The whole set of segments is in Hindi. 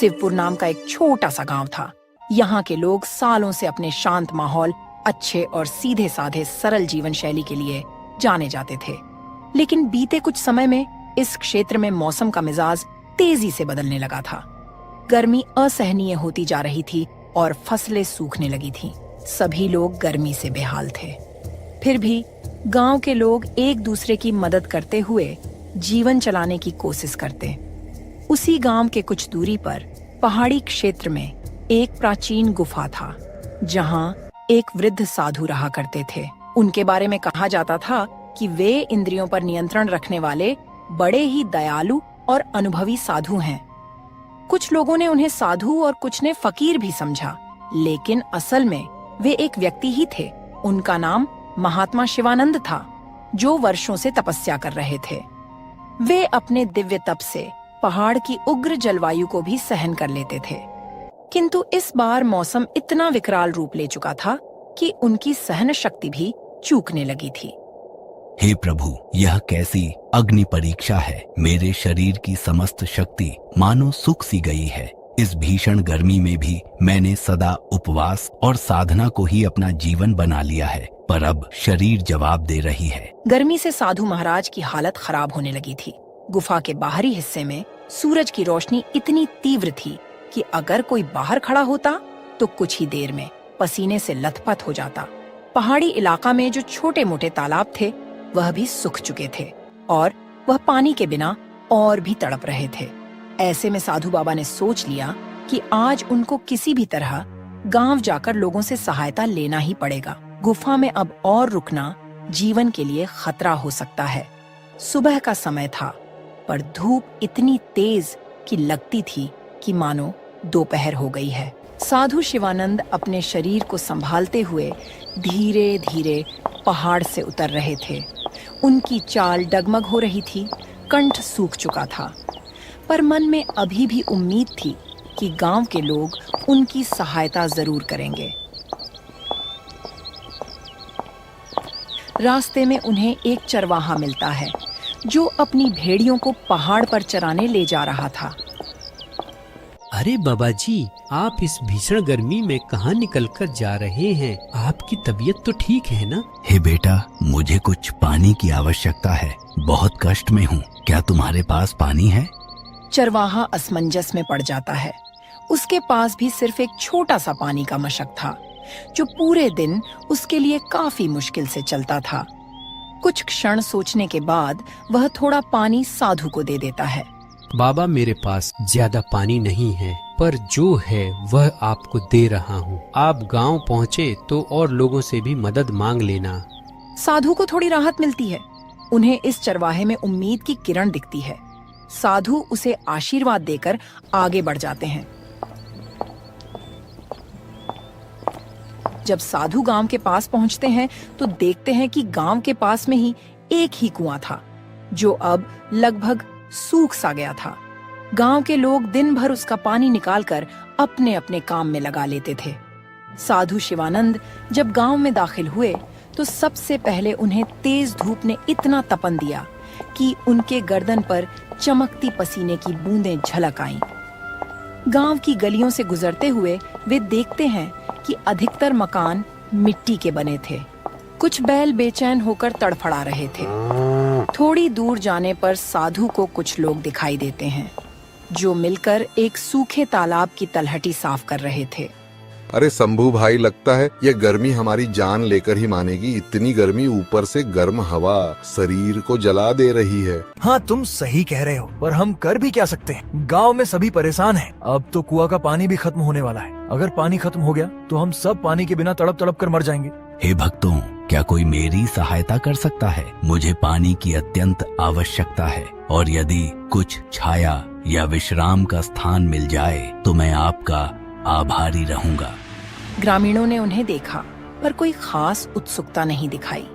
शिवपुर नाम का एक छोटा सा गांव था। यहाँ के लोग सालों से अपने शांत माहौल, अच्छे और सीधे साधे सरल जीवन शैली के लिए जाने जाते थे। लेकिन बीते कुछ समय में इस क्षेत्र में मौसम का मिजाज तेजी से बदलने लगा था। गर्मी असहनीय होती जा रही थी और फसलें सूखने लगी थीं। सभी लोग गर्मी से बेहाल थे। फिर भी गांव के लोग एक दूसरे की मदद करते हुए जीवन चलाने की कोशिश करते। उसी गांव के कुछ दूरी पर पहाड़ी क्षेत्र में एक प्राचीन गुफा था, जहां एक वृद्ध साधु रहा करते थे। उनके बारे में कहा जाता था कि वे इंद्रियों पर नियंत्रण रखने वाले बड़े ही दयालु और अनुभवी साधु हैं। कुछ लोगों ने उन्हें साधु और कुछ ने फकीर भी समझा, लेकिन असल में वे एक व्यक्ति ही थे। उनका नाम महात्मा शिवानंद था, जो वर्षों से तपस्या कर रहे थे। वे अपने दिव्य तप से पहाड़ की उग्र जलवायु को भी सहन कर लेते थे। किंतु इस बार मौसम इतना विकराल रूप ले चुका था कि उनकी सहन शक्ति भी चूकने लगी थी। हे प्रभु, यह कैसी अग्नि परीक्षा है। मेरे शरीर की समस्त शक्ति मानो सूख सी गई है। इस भीषण गर्मी में भी मैंने सदा उपवास और साधना को ही अपना जीवन बना लिया है, पर अब शरीर जवाब दे रही है। गर्मी से साधु महाराज की हालत खराब होने लगी थी। गुफा के बाहरी हिस्से में सूरज की रोशनी इतनी तीव्र थी कि अगर कोई बाहर खड़ा होता तो कुछ ही देर में पसीने से लथपथ हो जाता। पहाड़ी इलाका में जो छोटे मोटे तालाब थे वह भी सूख चुके थे और वह पानी के बिना और भी तड़प रहे थे। ऐसे में साधु बाबा ने सोच लिया कि आज उनको किसी भी तरह गांव जाकर लोगों से सहायता लेना ही पड़ेगा। गुफा में अब और रुकना जीवन के लिए खतरा हो सकता है। सुबह का समय था, पर धूप इतनी तेज कि लगती थी कि मानो दोपहर हो गई है। साधु शिवानंद अपने शरीर को संभालते हुए धीरे धीरे पहाड़ से उतर रहे थे। उनकी चाल डगमग हो रही थी, कंठ सूख चुका था, पर मन में अभी भी उम्मीद थी कि गांव के लोग उनकी सहायता जरूर करेंगे। रास्ते में उन्हें एक चरवाहा मिलता है, जो अपनी भेड़ियों को पहाड़ पर चराने ले जा रहा था। अरे बाबा जी, आप इस भीषण गर्मी में कहाँ निकलकर जा रहे हैं? आपकी तबीयत तो ठीक है ना? हे बेटा, मुझे कुछ पानी की आवश्यकता है। बहुत कष्ट में हूँ। क्या तुम्हारे पास पानी है? चरवाहा असमंजस में पड़ जाता है। उसके पास भी सिर्फ एक छोटा सा पानी का मशक था, जो पूरे दिन उसके लिए काफी मुश्किल से चलता था। कुछ क्षण सोचने के बाद वह थोड़ा पानी साधु को दे देता है। बाबा, मेरे पास ज्यादा पानी नहीं है, पर जो है वह आपको दे रहा हूँ। आप गांव पहुँचे तो और लोगों से भी मदद मांग लेना। साधु को थोड़ी राहत मिलती है। उन्हें इस चरवाहे में उम्मीद की किरण दिखती है। साधु उसे आशीर्वाद देकर आगे बढ़ जाते हैं। जब साधु गांव के पास पहुंचते हैं तो देखते हैं कि गांव के पास में ही एक ही कुआं था, जो अब लगभग सूख सा गया था। गांव के लोग दिन भर उसका पानी निकालकर अपने अपने काम में लगा लेते थे। साधु शिवानंद जब गांव में दाखिल हुए तो सबसे पहले उन्हें तेज धूप ने इतना तपन दिया कि उनके गर्दन पर चमकती पसीने की बूंदें झलक आईं। गांव की गलियों से गुजरते हुए वे देखते हैं कि अधिकतर मकान मिट्टी के बने थे। कुछ बैल बेचैन होकर तड़फड़ा रहे थे। थोड़ी दूर जाने पर साधु को कुछ लोग दिखाई देते हैं, जो मिलकर एक सूखे तालाब की तलहटी साफ कर रहे थे। अरे शंभू भाई, लगता है ये गर्मी हमारी जान लेकर ही मानेगी। इतनी गर्मी, ऊपर से गर्म हवा शरीर को जला दे रही है। हाँ, तुम सही कह रहे हो, पर हम कर भी क्या सकते हैं? गांव में सभी परेशान हैं। अब तो कुआं का पानी भी खत्म होने वाला है। अगर पानी खत्म हो गया तो हम सब पानी के बिना तड़प तड़प कर मर जाएंगे। हे भक्तों, क्या कोई मेरी सहायता कर सकता है? मुझे पानी की अत्यंत आवश्यकता है, और यदि कुछ छाया या विश्राम का स्थान मिल जाए तो मैं आपका आभारी रहूंगा। ग्रामीणों ने उन्हें देखा, पर कोई खास उत्सुकता नहीं दिखाई।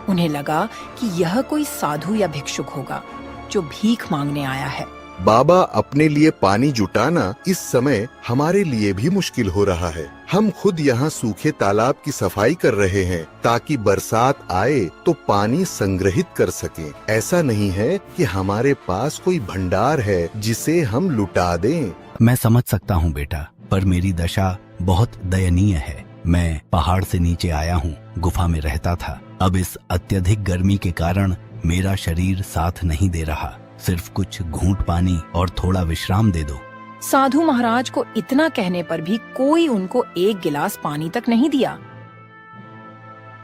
उन्हें लगा कि यह कोई साधु या भिक्षुक होगा, जो भीख मांगने आया है। बाबा, अपने लिए पानी जुटाना इस समय हमारे लिए भी मुश्किल हो रहा है। हम खुद यहाँ सूखे तालाब की सफाई कर रहे हैं, ताकि बरसात आए तो पानी संग्रहित कर सकें। ऐसा नहीं है कि हमारे पास कोई भंडार है जिसे हम लुटा दें। मैं समझ सकता हूँ बेटा, पर मेरी दशा बहुत दयनीय है। मैं पहाड़ से नीचे आया हूँ, गुफा में रहता था। अब इस अत्यधिक गर्मी के कारण मेरा शरीर साथ नहीं दे रहा। सिर्फ कुछ घूंट पानी और थोड़ा विश्राम दे दो। साधु महाराज को इतना कहने पर भी कोई उनको एक गिलास पानी तक नहीं दिया।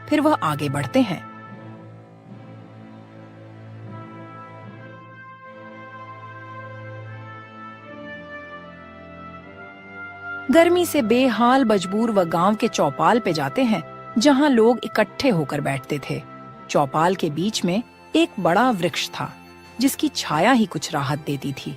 फिर वह आगे बढ़ते हैं। गर्मी से बेहाल मजबूर वह गांव के चौपाल पे जाते हैं, जहां लोग इकट्ठे होकर बैठते थे। चौपाल के बीच में एक बड़ा वृक्ष था, जिसकी छाया ही कुछ राहत देती थी।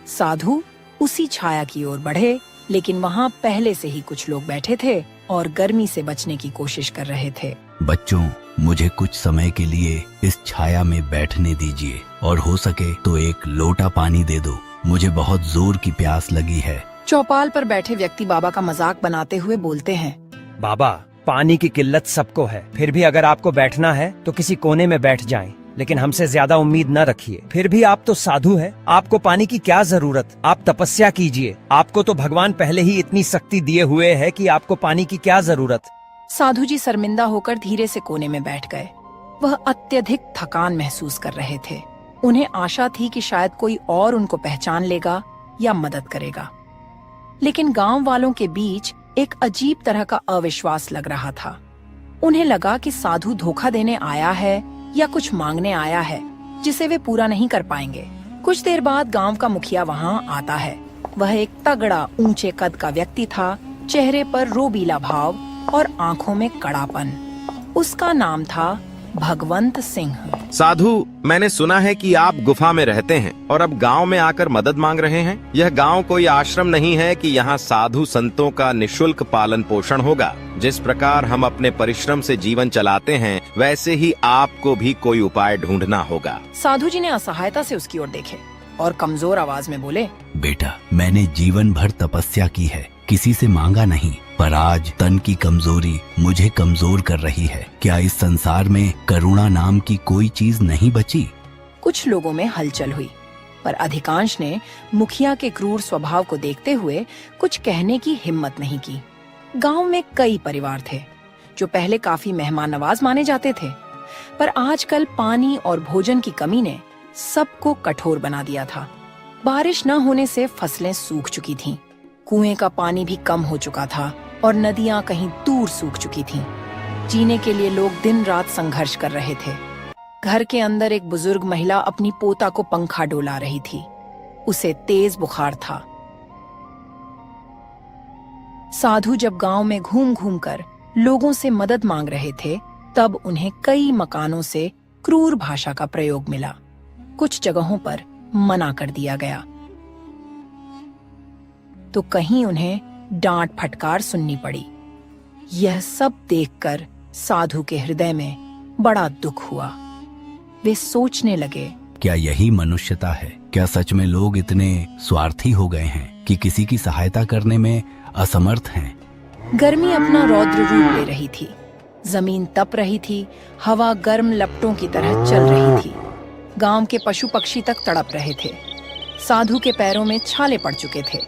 साधु उसी छाया की ओर बढ़े, लेकिन वहां पहले से ही कुछ लोग बैठे थे और गर्मी से बचने की कोशिश कर रहे थे। बच्चों, मुझे कुछ समय के लिए इस छाया में बैठने दीजिए, और हो सके तो एक लोटा पानी दे दो। मुझे बहुत जोर की प्यास लगी है। चौपाल पर बैठे व्यक्ति बाबा का मजाक बनाते हुए बोलते हैं, बाबा, पानी की किल्लत सबको है, फिर भी अगर आपको बैठना है तो किसी कोने में बैठ जाएं, लेकिन हमसे ज्यादा उम्मीद न रखिए। फिर भी आप तो साधु हैं, आपको पानी की क्या जरूरत? आप तपस्या कीजिए। आपको तो भगवान पहले ही इतनी शक्ति दिए हुए है कि आपको पानी की क्या जरूरत? साधु जी शर्मिंदा होकर धीरे से कोने में बैठ गए। वह अत्यधिक थकान महसूस कर रहे थे। उन्हें आशा थी कि शायद कोई और उनको पहचान लेगा या मदद करेगा, लेकिन गांव वालों के बीच एक अजीब तरह का अविश्वास लग रहा था। उन्हें लगा कि साधु धोखा देने आया है या कुछ मांगने आया है, जिसे वे पूरा नहीं कर पाएंगे। कुछ देर बाद गांव का मुखिया वहां आता है। वह एक तगड़ा ऊंचे कद का व्यक्ति था, चेहरे पर रोबीला भाव और आंखों में कड़ापन। उसका नाम था भगवंत सिंह। साधु, मैंने सुना है कि आप गुफा में रहते हैं और अब गांव में आकर मदद मांग रहे हैं। यह गांव कोई आश्रम नहीं है कि यहाँ साधु संतों का निशुल्क पालन पोषण होगा। जिस प्रकार हम अपने परिश्रम से जीवन चलाते हैं, वैसे ही आपको भी कोई उपाय ढूंढना होगा। साधु जी ने असहायता से उसकी ओर देखे और कमजोर आवाज में बोले, बेटा, मैंने जीवन भर तपस्या की है, किसी से मांगा नहीं, पर आज तन की कमजोरी मुझे कमजोर कर रही है। क्या इस संसार में करुणा नाम की कोई चीज नहीं बची? कुछ लोगों में हलचल हुई, पर अधिकांश ने मुखिया के क्रूर स्वभाव को देखते हुए कुछ कहने की हिम्मत नहीं की। गांव में कई परिवार थे जो पहले काफी मेहमान नवाज माने जाते थे, पर आजकल पानी और भोजन की कमी ने सबको कठोर बना दिया था। बारिश न होने से फसलें सूख चुकी थीं, कुएं का पानी भी कम हो चुका था और नदियां कहीं दूर सूख चुकी थीं। जीने के लिए लोग दिन रात संघर्ष कर रहे थे। घर के अंदर एक बुजुर्ग महिला अपनी पोता को पंखा डोला रही थी। उसे तेज बुखार था। साधु जब गांव में घूम घूम कर लोगों से मदद मांग रहे थे, तब उन्हें कई मकानों से क्रूर भाषा का प्रयोग मिला। कुछ जगहों पर मना कर दिया गया, तो कहीं उन्हें डांट फटकार सुननी पड़ी। यह सब देखकर साधु के हृदय में बड़ा दुख हुआ। वे सोचने लगे, क्या यही मनुष्यता है? क्या सच में लोग इतने स्वार्थी हो गए हैं कि किसी की सहायता करने में असमर्थ हैं? गर्मी अपना रौद्र रूप ले रही थी। जमीन तप रही थी, हवा गर्म लपटों की तरह चल रही थी। गांव के पशु पक्षी तक तड़प रहे थे। साधु के पैरों में छाले पड़ चुके थे।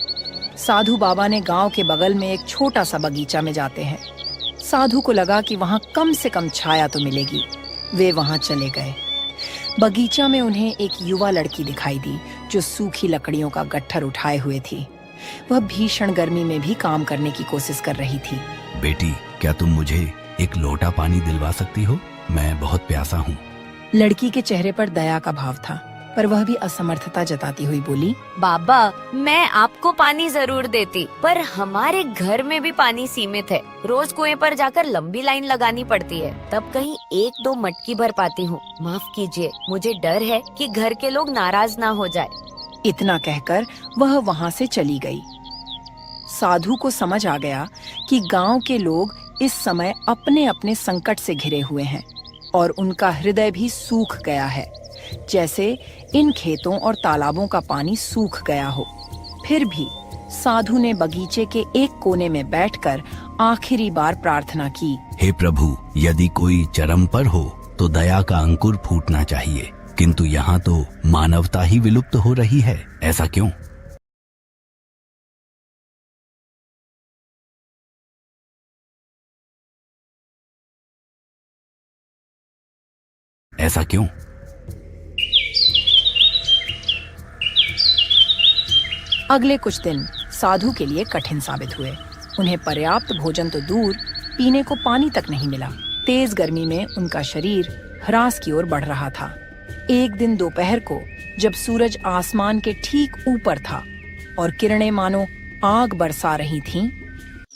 साधु बाबा ने गांव के बगल में एक छोटा सा बगीचा में जाते हैं। साधु को लगा कि वहां कम से कम छाया तो मिलेगी। वे वहां चले गए। बगीचा में उन्हें एक युवा लड़की दिखाई दी जो सूखी लकड़ियों का गट्ठर उठाए हुए थी। वह भीषण गर्मी में भी काम करने की कोशिश कर रही थी। बेटी, क्या तुम मुझे एक लोटा पानी दिलवा सकती हो? मैं बहुत प्यासा हूँ। लड़की के चेहरे पर दया का भाव था, पर वह भी असमर्थता जताती हुई बोली, बाबा, मैं आपको पानी जरूर देती, पर हमारे घर में भी पानी सीमित है। रोज कुएं पर जाकर लंबी लाइन लगानी पड़ती है, तब कहीं 1-2 मटकी भर पाती हूँ। माफ कीजिए, मुझे डर है कि घर के लोग नाराज ना हो जाए। इतना कहकर वह वहां से चली गई। साधु को समझ आ गया कि गांव के लोग इस समय अपने अपने संकट से घिरे हुए हैं और उनका हृदय भी सूख गया है, जैसे इन खेतों और तालाबों का पानी सूख गया हो। फिर भी साधु ने बगीचे के एक कोने में बैठकर आखिरी बार प्रार्थना की, हे प्रभु, यदि कोई चरम पर हो तो दया का अंकुर फूटना चाहिए, किंतु यहाँ तो मानवता ही विलुप्त हो रही है। ऐसा क्यों? ऐसा क्यों? अगले कुछ दिन साधु के लिए कठिन साबित हुए। उन्हें पर्याप्त भोजन तो दूर, पीने को पानी तक नहीं मिला। तेज गर्मी में उनका शरीर ह्रास की ओर बढ़ रहा था। एक दिन दोपहर को जब सूरज आसमान के ठीक ऊपर था और किरणें मानो आग बरसा रही थीं,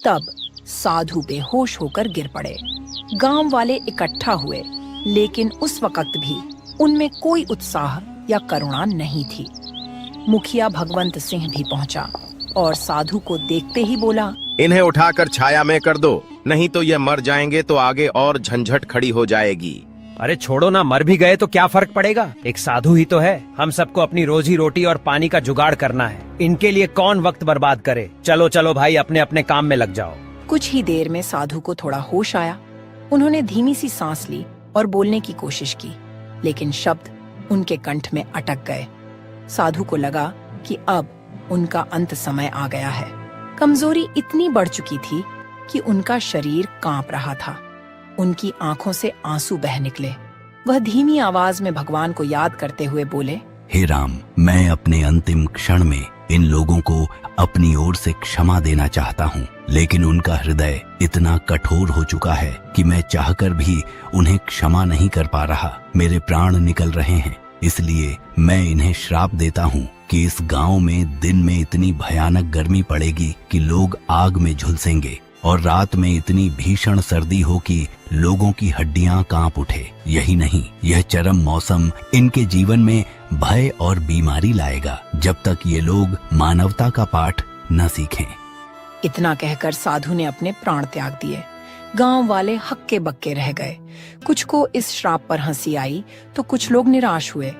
तब साधु बेहोश होकर गिर पड़े। गांव वाले इकट्ठा हुए, लेकिन उस वक्त भी उनमें कोई उत्साह या करुणा नहीं थी। मुखिया भगवंत सिंह भी पहुंचा और साधु को देखते ही बोला, इन्हें उठाकर छाया में कर दो, नहीं तो ये मर जाएंगे तो आगे और झंझट खड़ी हो जाएगी। अरे छोड़ो ना, मर भी गए तो क्या फर्क पड़ेगा, एक साधु ही तो है। हम सबको अपनी रोजी रोटी और पानी का जुगाड़ करना है, इनके लिए कौन वक्त बर्बाद करे। चलो चलो भाई, अपने अपने काम में लग जाओ। कुछ ही देर में साधु को थोड़ा होश आया। उन्होंने धीमी सी सांस ली और बोलने की कोशिश की, लेकिन शब्द उनके कंठ में अटक गए। साधु को लगा कि अब उनका अंत समय आ गया है। कमजोरी इतनी बढ़ चुकी थी कि उनका शरीर कांप रहा था। उनकी आंखों से आंसू बह निकले। वह धीमी आवाज में भगवान को याद करते हुए बोले, हे राम, मैं अपने अंतिम क्षण में इन लोगों को अपनी ओर से क्षमा देना चाहता हूँ, लेकिन उनका हृदय इतना कठोर हो चुका है कि मैं चाहकर भी उन्हें क्षमा नहीं कर पा रहा। मेरे प्राण निकल रहे हैं, इसलिए मैं इन्हें श्राप देता हूँ कि इस गांव में दिन में इतनी भयानक गर्मी पड़ेगी कि लोग आग में झुलसेंगे और रात में इतनी भीषण सर्दी हो कि लोगों की हड्डियां कांप उठे। यही नहीं, यह चरम मौसम इनके जीवन में भय और बीमारी लाएगा जब तक ये लोग मानवता का पाठ न सीखें। इतना कहकर साधु ने अपने प्राण त्याग दिए। गांव वाले हक्के बक्के रह गए। कुछ को इस श्राप पर हंसी आई तो कुछ लोग निराश हुए।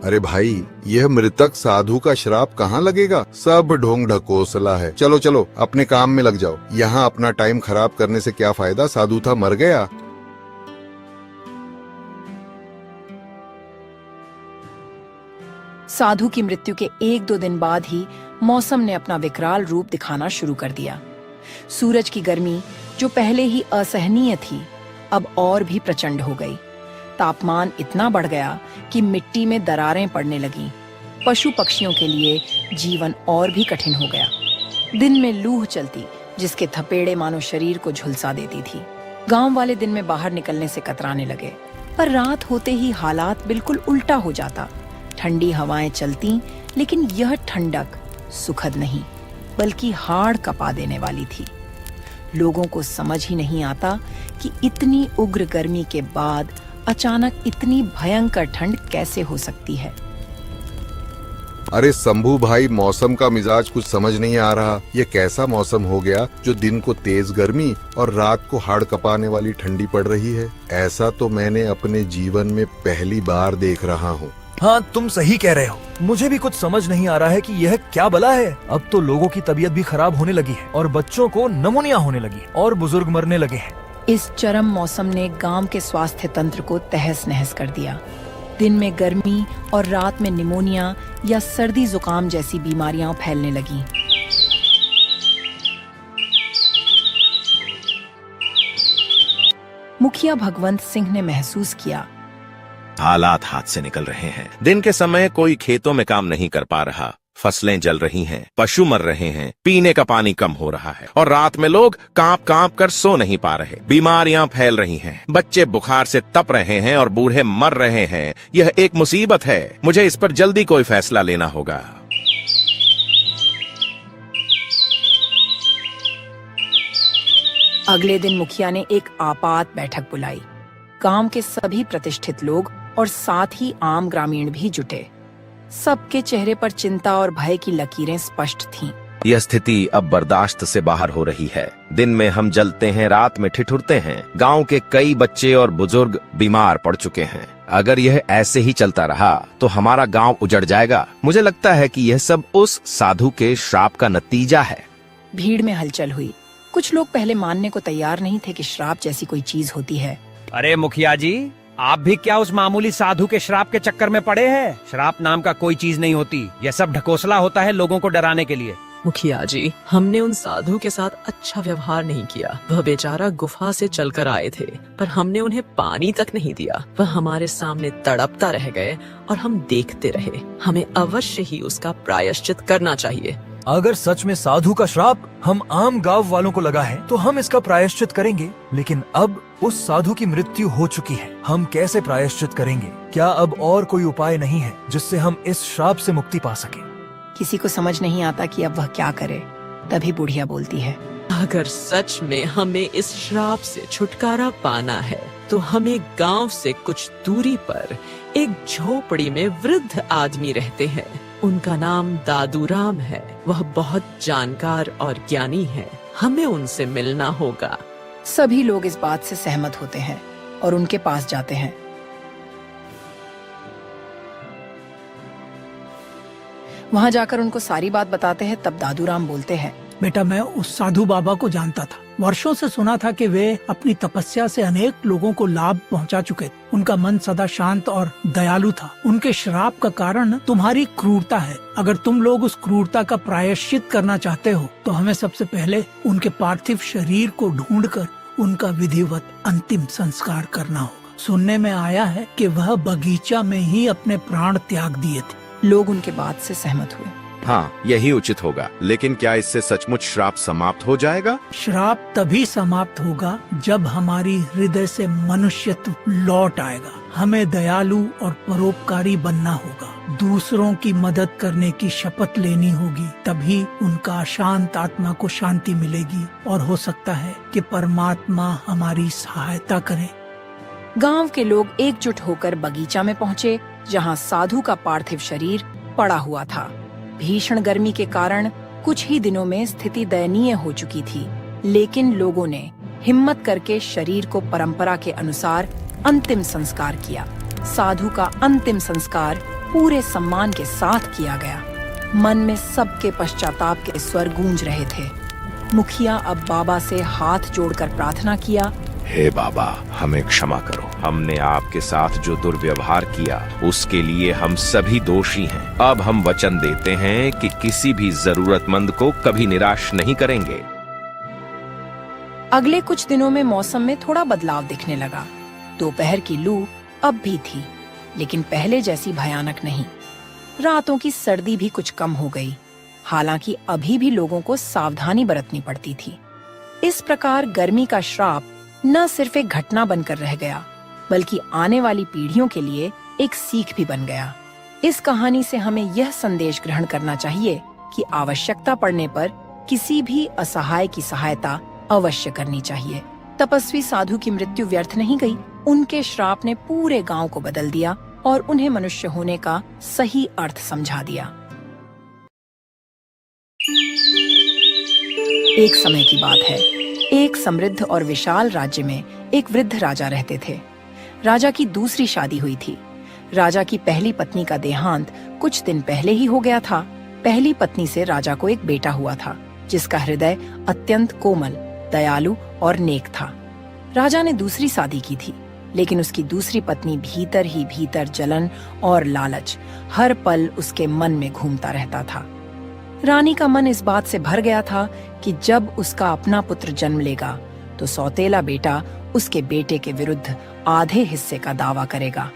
अरे भाई, यह मृतक साधु का श्राप कहाँ लगेगा? सब ढोंग ढकोसला है। चलो चलो, अपने काम में लग जाओ। यहाँ अपना टाइम खराब करने से क्या फायदा? साधु था, मर गया। साधु की मृत्यु के 1-2 दिन बाद ही मौसम ने अपना विकराल रूप दिखाना शुरू कर दिया। सूरज की गर्मी, जो पहले ही असहनीय थी, अब और भी प्रचंड हो गई। तापमान इतना बढ़ गया कि मिट्टी में दरारें पड़ने लगीं। पशु पक्षियों के लिए जीवन और भी कठिन हो गया। दिन में लूह चलती, जिसके थपेड़े मानो शरीर को झुलसा देती थी। गांव वाले दिन में बाहर निकलने से कतराने लगे, पर रात होते ही हालात बिल्कुल उल्टा हो जाता। ठंडी हवाएं चलती, लेकिन यह ठंडक सुखद नहीं, बल्कि हाड़ कपा देने वाली थी। लोगों को समझ ही नहीं आता कि इतनी उग्र गर्मी के बाद अचानक इतनी भयंकर ठंड कैसे हो सकती है। अरे शंभू भाई, मौसम का मिजाज कुछ समझ नहीं आ रहा। ये कैसा मौसम हो गया जो दिन को तेज गर्मी और रात को हाड़ कपाने वाली ठंडी पड़ रही है? ऐसा तो मैंने अपने जीवन में पहली बार देख रहा हूँ। हाँ, तुम सही कह रहे हो। मुझे भी कुछ समझ नहीं आ रहा है कि यह क्या बला है। अब तो लोगों की तबीयत भी खराब होने लगी है और बच्चों को निमोनिया होने लगी और बुजुर्ग मरने लगे हैं। इस चरम मौसम ने गांव के स्वास्थ्य तंत्र को तहस नहस कर दिया। दिन में गर्मी और रात में निमोनिया या सर्दी जुकाम जैसी बीमारियां फैलने लगीं। मुखिया भगवंत सिंह ने महसूस किया, हालात हाथ से निकल रहे हैं। दिन के समय कोई खेतों में काम नहीं कर पा रहा, फसलें जल रही हैं, पशु मर रहे हैं, पीने का पानी कम हो रहा है और रात में लोग कांप कांप कर सो नहीं पा रहे। बीमारियां फैल रही हैं, बच्चे बुखार से तप रहे हैं और बूढ़े मर रहे हैं। यह एक मुसीबत है। मुझे इस पर जल्दी कोई फैसला लेना होगा। अगले दिन मुखिया ने एक आपात बैठक बुलाई। गांव के सभी प्रतिष्ठित लोग और साथ ही आम ग्रामीण भी जुटे। सबके चेहरे पर चिंता और भय की लकीरें स्पष्ट थीं। यह स्थिति अब बर्दाश्त से बाहर हो रही है। दिन में हम जलते हैं, रात में ठिठुरते हैं। गांव के कई बच्चे और बुजुर्ग बीमार पड़ चुके हैं। अगर यह ऐसे ही चलता रहा तो हमारा गांव उजड़ जाएगा। मुझे लगता है कि यह सब उस साधु के श्राप का नतीजा है। भीड़ में हलचल हुई। कुछ लोग पहले मानने को तैयार नहीं थे कि श्राप जैसी कोई चीज होती है। अरे मुखिया जी, आप भी क्या उस मामूली साधु के श्राप के चक्कर में पड़े हैं? श्राप नाम का कोई चीज नहीं होती। यह सब ढकोसला होता है लोगों को डराने के लिए। मुखिया जी, हमने उन साधु के साथ अच्छा व्यवहार नहीं किया। वह बेचारा गुफा से चलकर आए थे, पर हमने उन्हें पानी तक नहीं दिया। वह हमारे सामने तड़पता रह गए और हम देखते रहे। हमें अवश्य ही उसका प्रायश्चित करना चाहिए। अगर सच में साधु का श्राप हम आम गांव वालों को लगा है तो हम इसका प्रायश्चित करेंगे, लेकिन अब उस साधु की मृत्यु हो चुकी है। हम कैसे प्रायश्चित करेंगे? क्या अब और कोई उपाय नहीं है जिससे हम इस श्राप से मुक्ति पा सके? किसी को समझ नहीं आता कि अब वह क्या करे। तभी बुढ़िया बोलती है, अगर सच में हमें इस श्राप से छुटकारा पाना है तो हमें गांव से कुछ दूरी पर एक झोपड़ी में वृद्ध आदमी रहते हैं। उनका नाम दादूराम है। वह बहुत जानकार और ज्ञानी है। हमें उनसे मिलना होगा। सभी लोग इस बात से सहमत होते हैं और उनके पास जाते हैं। वहां जाकर उनको सारी बात बताते हैं। तब दादूराम बोलते हैं, बेटा, मैं उस साधु बाबा को जानता था। वर्षों से सुना था कि वे अपनी तपस्या से अनेक लोगों को लाभ पहुंचा चुके थे। उनका मन सदा शांत और दयालु था। उनके श्राप का कारण तुम्हारी क्रूरता है। अगर तुम लोग उस क्रूरता का प्रायश्चित करना चाहते हो तो हमें सबसे पहले उनके पार्थिव शरीर को ढूंढकर उनका विधिवत अंतिम संस्कार करना होगा। सुनने में आया है कि वह बगीचा में ही अपने प्राण त्याग दिए थे। लोग उनके बात से सहमत हुए। हाँ, यही उचित होगा। लेकिन क्या इससे सचमुच श्राप समाप्त हो जाएगा? श्राप तभी समाप्त होगा जब हमारी हृदय से मनुष्यत्व लौट आएगा। हमें दयालु और परोपकारी बनना होगा। दूसरों की मदद करने की शपथ लेनी होगी। तभी उनका अशांत आत्मा को शांति मिलेगी और हो सकता है कि परमात्मा हमारी सहायता करे। गांव के लोग एकजुट होकर बगीचा में पहुँचे, जहाँ साधु का पार्थिव शरीर पड़ा हुआ था। भीषण गर्मी के कारण कुछ ही दिनों में स्थिति दयनीय हो चुकी थी, लेकिन लोगों ने हिम्मत करके शरीर को परंपरा के अनुसार अंतिम संस्कार किया। साधु का अंतिम संस्कार पूरे सम्मान के साथ किया गया। मन में सबके पश्चाताप के स्वर गूंज रहे थे। मुखिया अब बाबा से हाथ जोड़कर प्रार्थना किया, हे बाबा, हमें क्षमा करो। हमने आपके साथ जो दुर्व्यवहार किया उसके लिए हम सभी दोषी हैं। अब हम वचन देते हैं कि किसी भी जरूरतमंद को कभी निराश नहीं करेंगे। अगले कुछ दिनों में मौसम में थोड़ा बदलाव दिखने लगा। दोपहर की लू अब भी थी, लेकिन पहले जैसी भयानक नहीं। रातों की सर्दी भी कुछ कम हो गई। हालांकि अभी भी लोगों को सावधानी बरतनी पड़ती थी। इस प्रकार गर्मी का श्राप न सिर्फ एक घटना बनकर रह गया, बल्कि आने वाली पीढ़ियों के लिए एक सीख भी बन गया। इस कहानी से हमें यह संदेश ग्रहण करना चाहिए कि आवश्यकता पड़ने पर किसी भी असहाय की सहायता अवश्य करनी चाहिए। तपस्वी साधु की मृत्यु व्यर्थ नहीं गई। उनके श्राप ने पूरे गांव को बदल दिया और उन्हें मनुष्य होने का सही अर्थ समझा दिया। एक समय की बात है। एक समृद्ध और विशाल राज्य में एक वृद्ध राजा रहते थे। राजा की दूसरी शादी हुई थी। राजा की पहली पत्नी का देहांत कुछ दिन पहले ही हो गया था। पहली पत्नी से राजा को एक बेटा हुआ था, जिसका हृदय अत्यंत कोमल, दयालु और नेक था। राजा ने दूसरी शादी की थी, लेकिन उसकी दूसरी पत्नी भीतर ही भीतर जलन और लालच हर पल उसके मन में घूमता रहता था। रानी का मन इस बात से भर गया था कि जब उसका अपना पुत्र जन्म लेगा तो सौतेला बेटा उसके बेटे के विरुद्ध आधे हिस्से का दावा करेगा।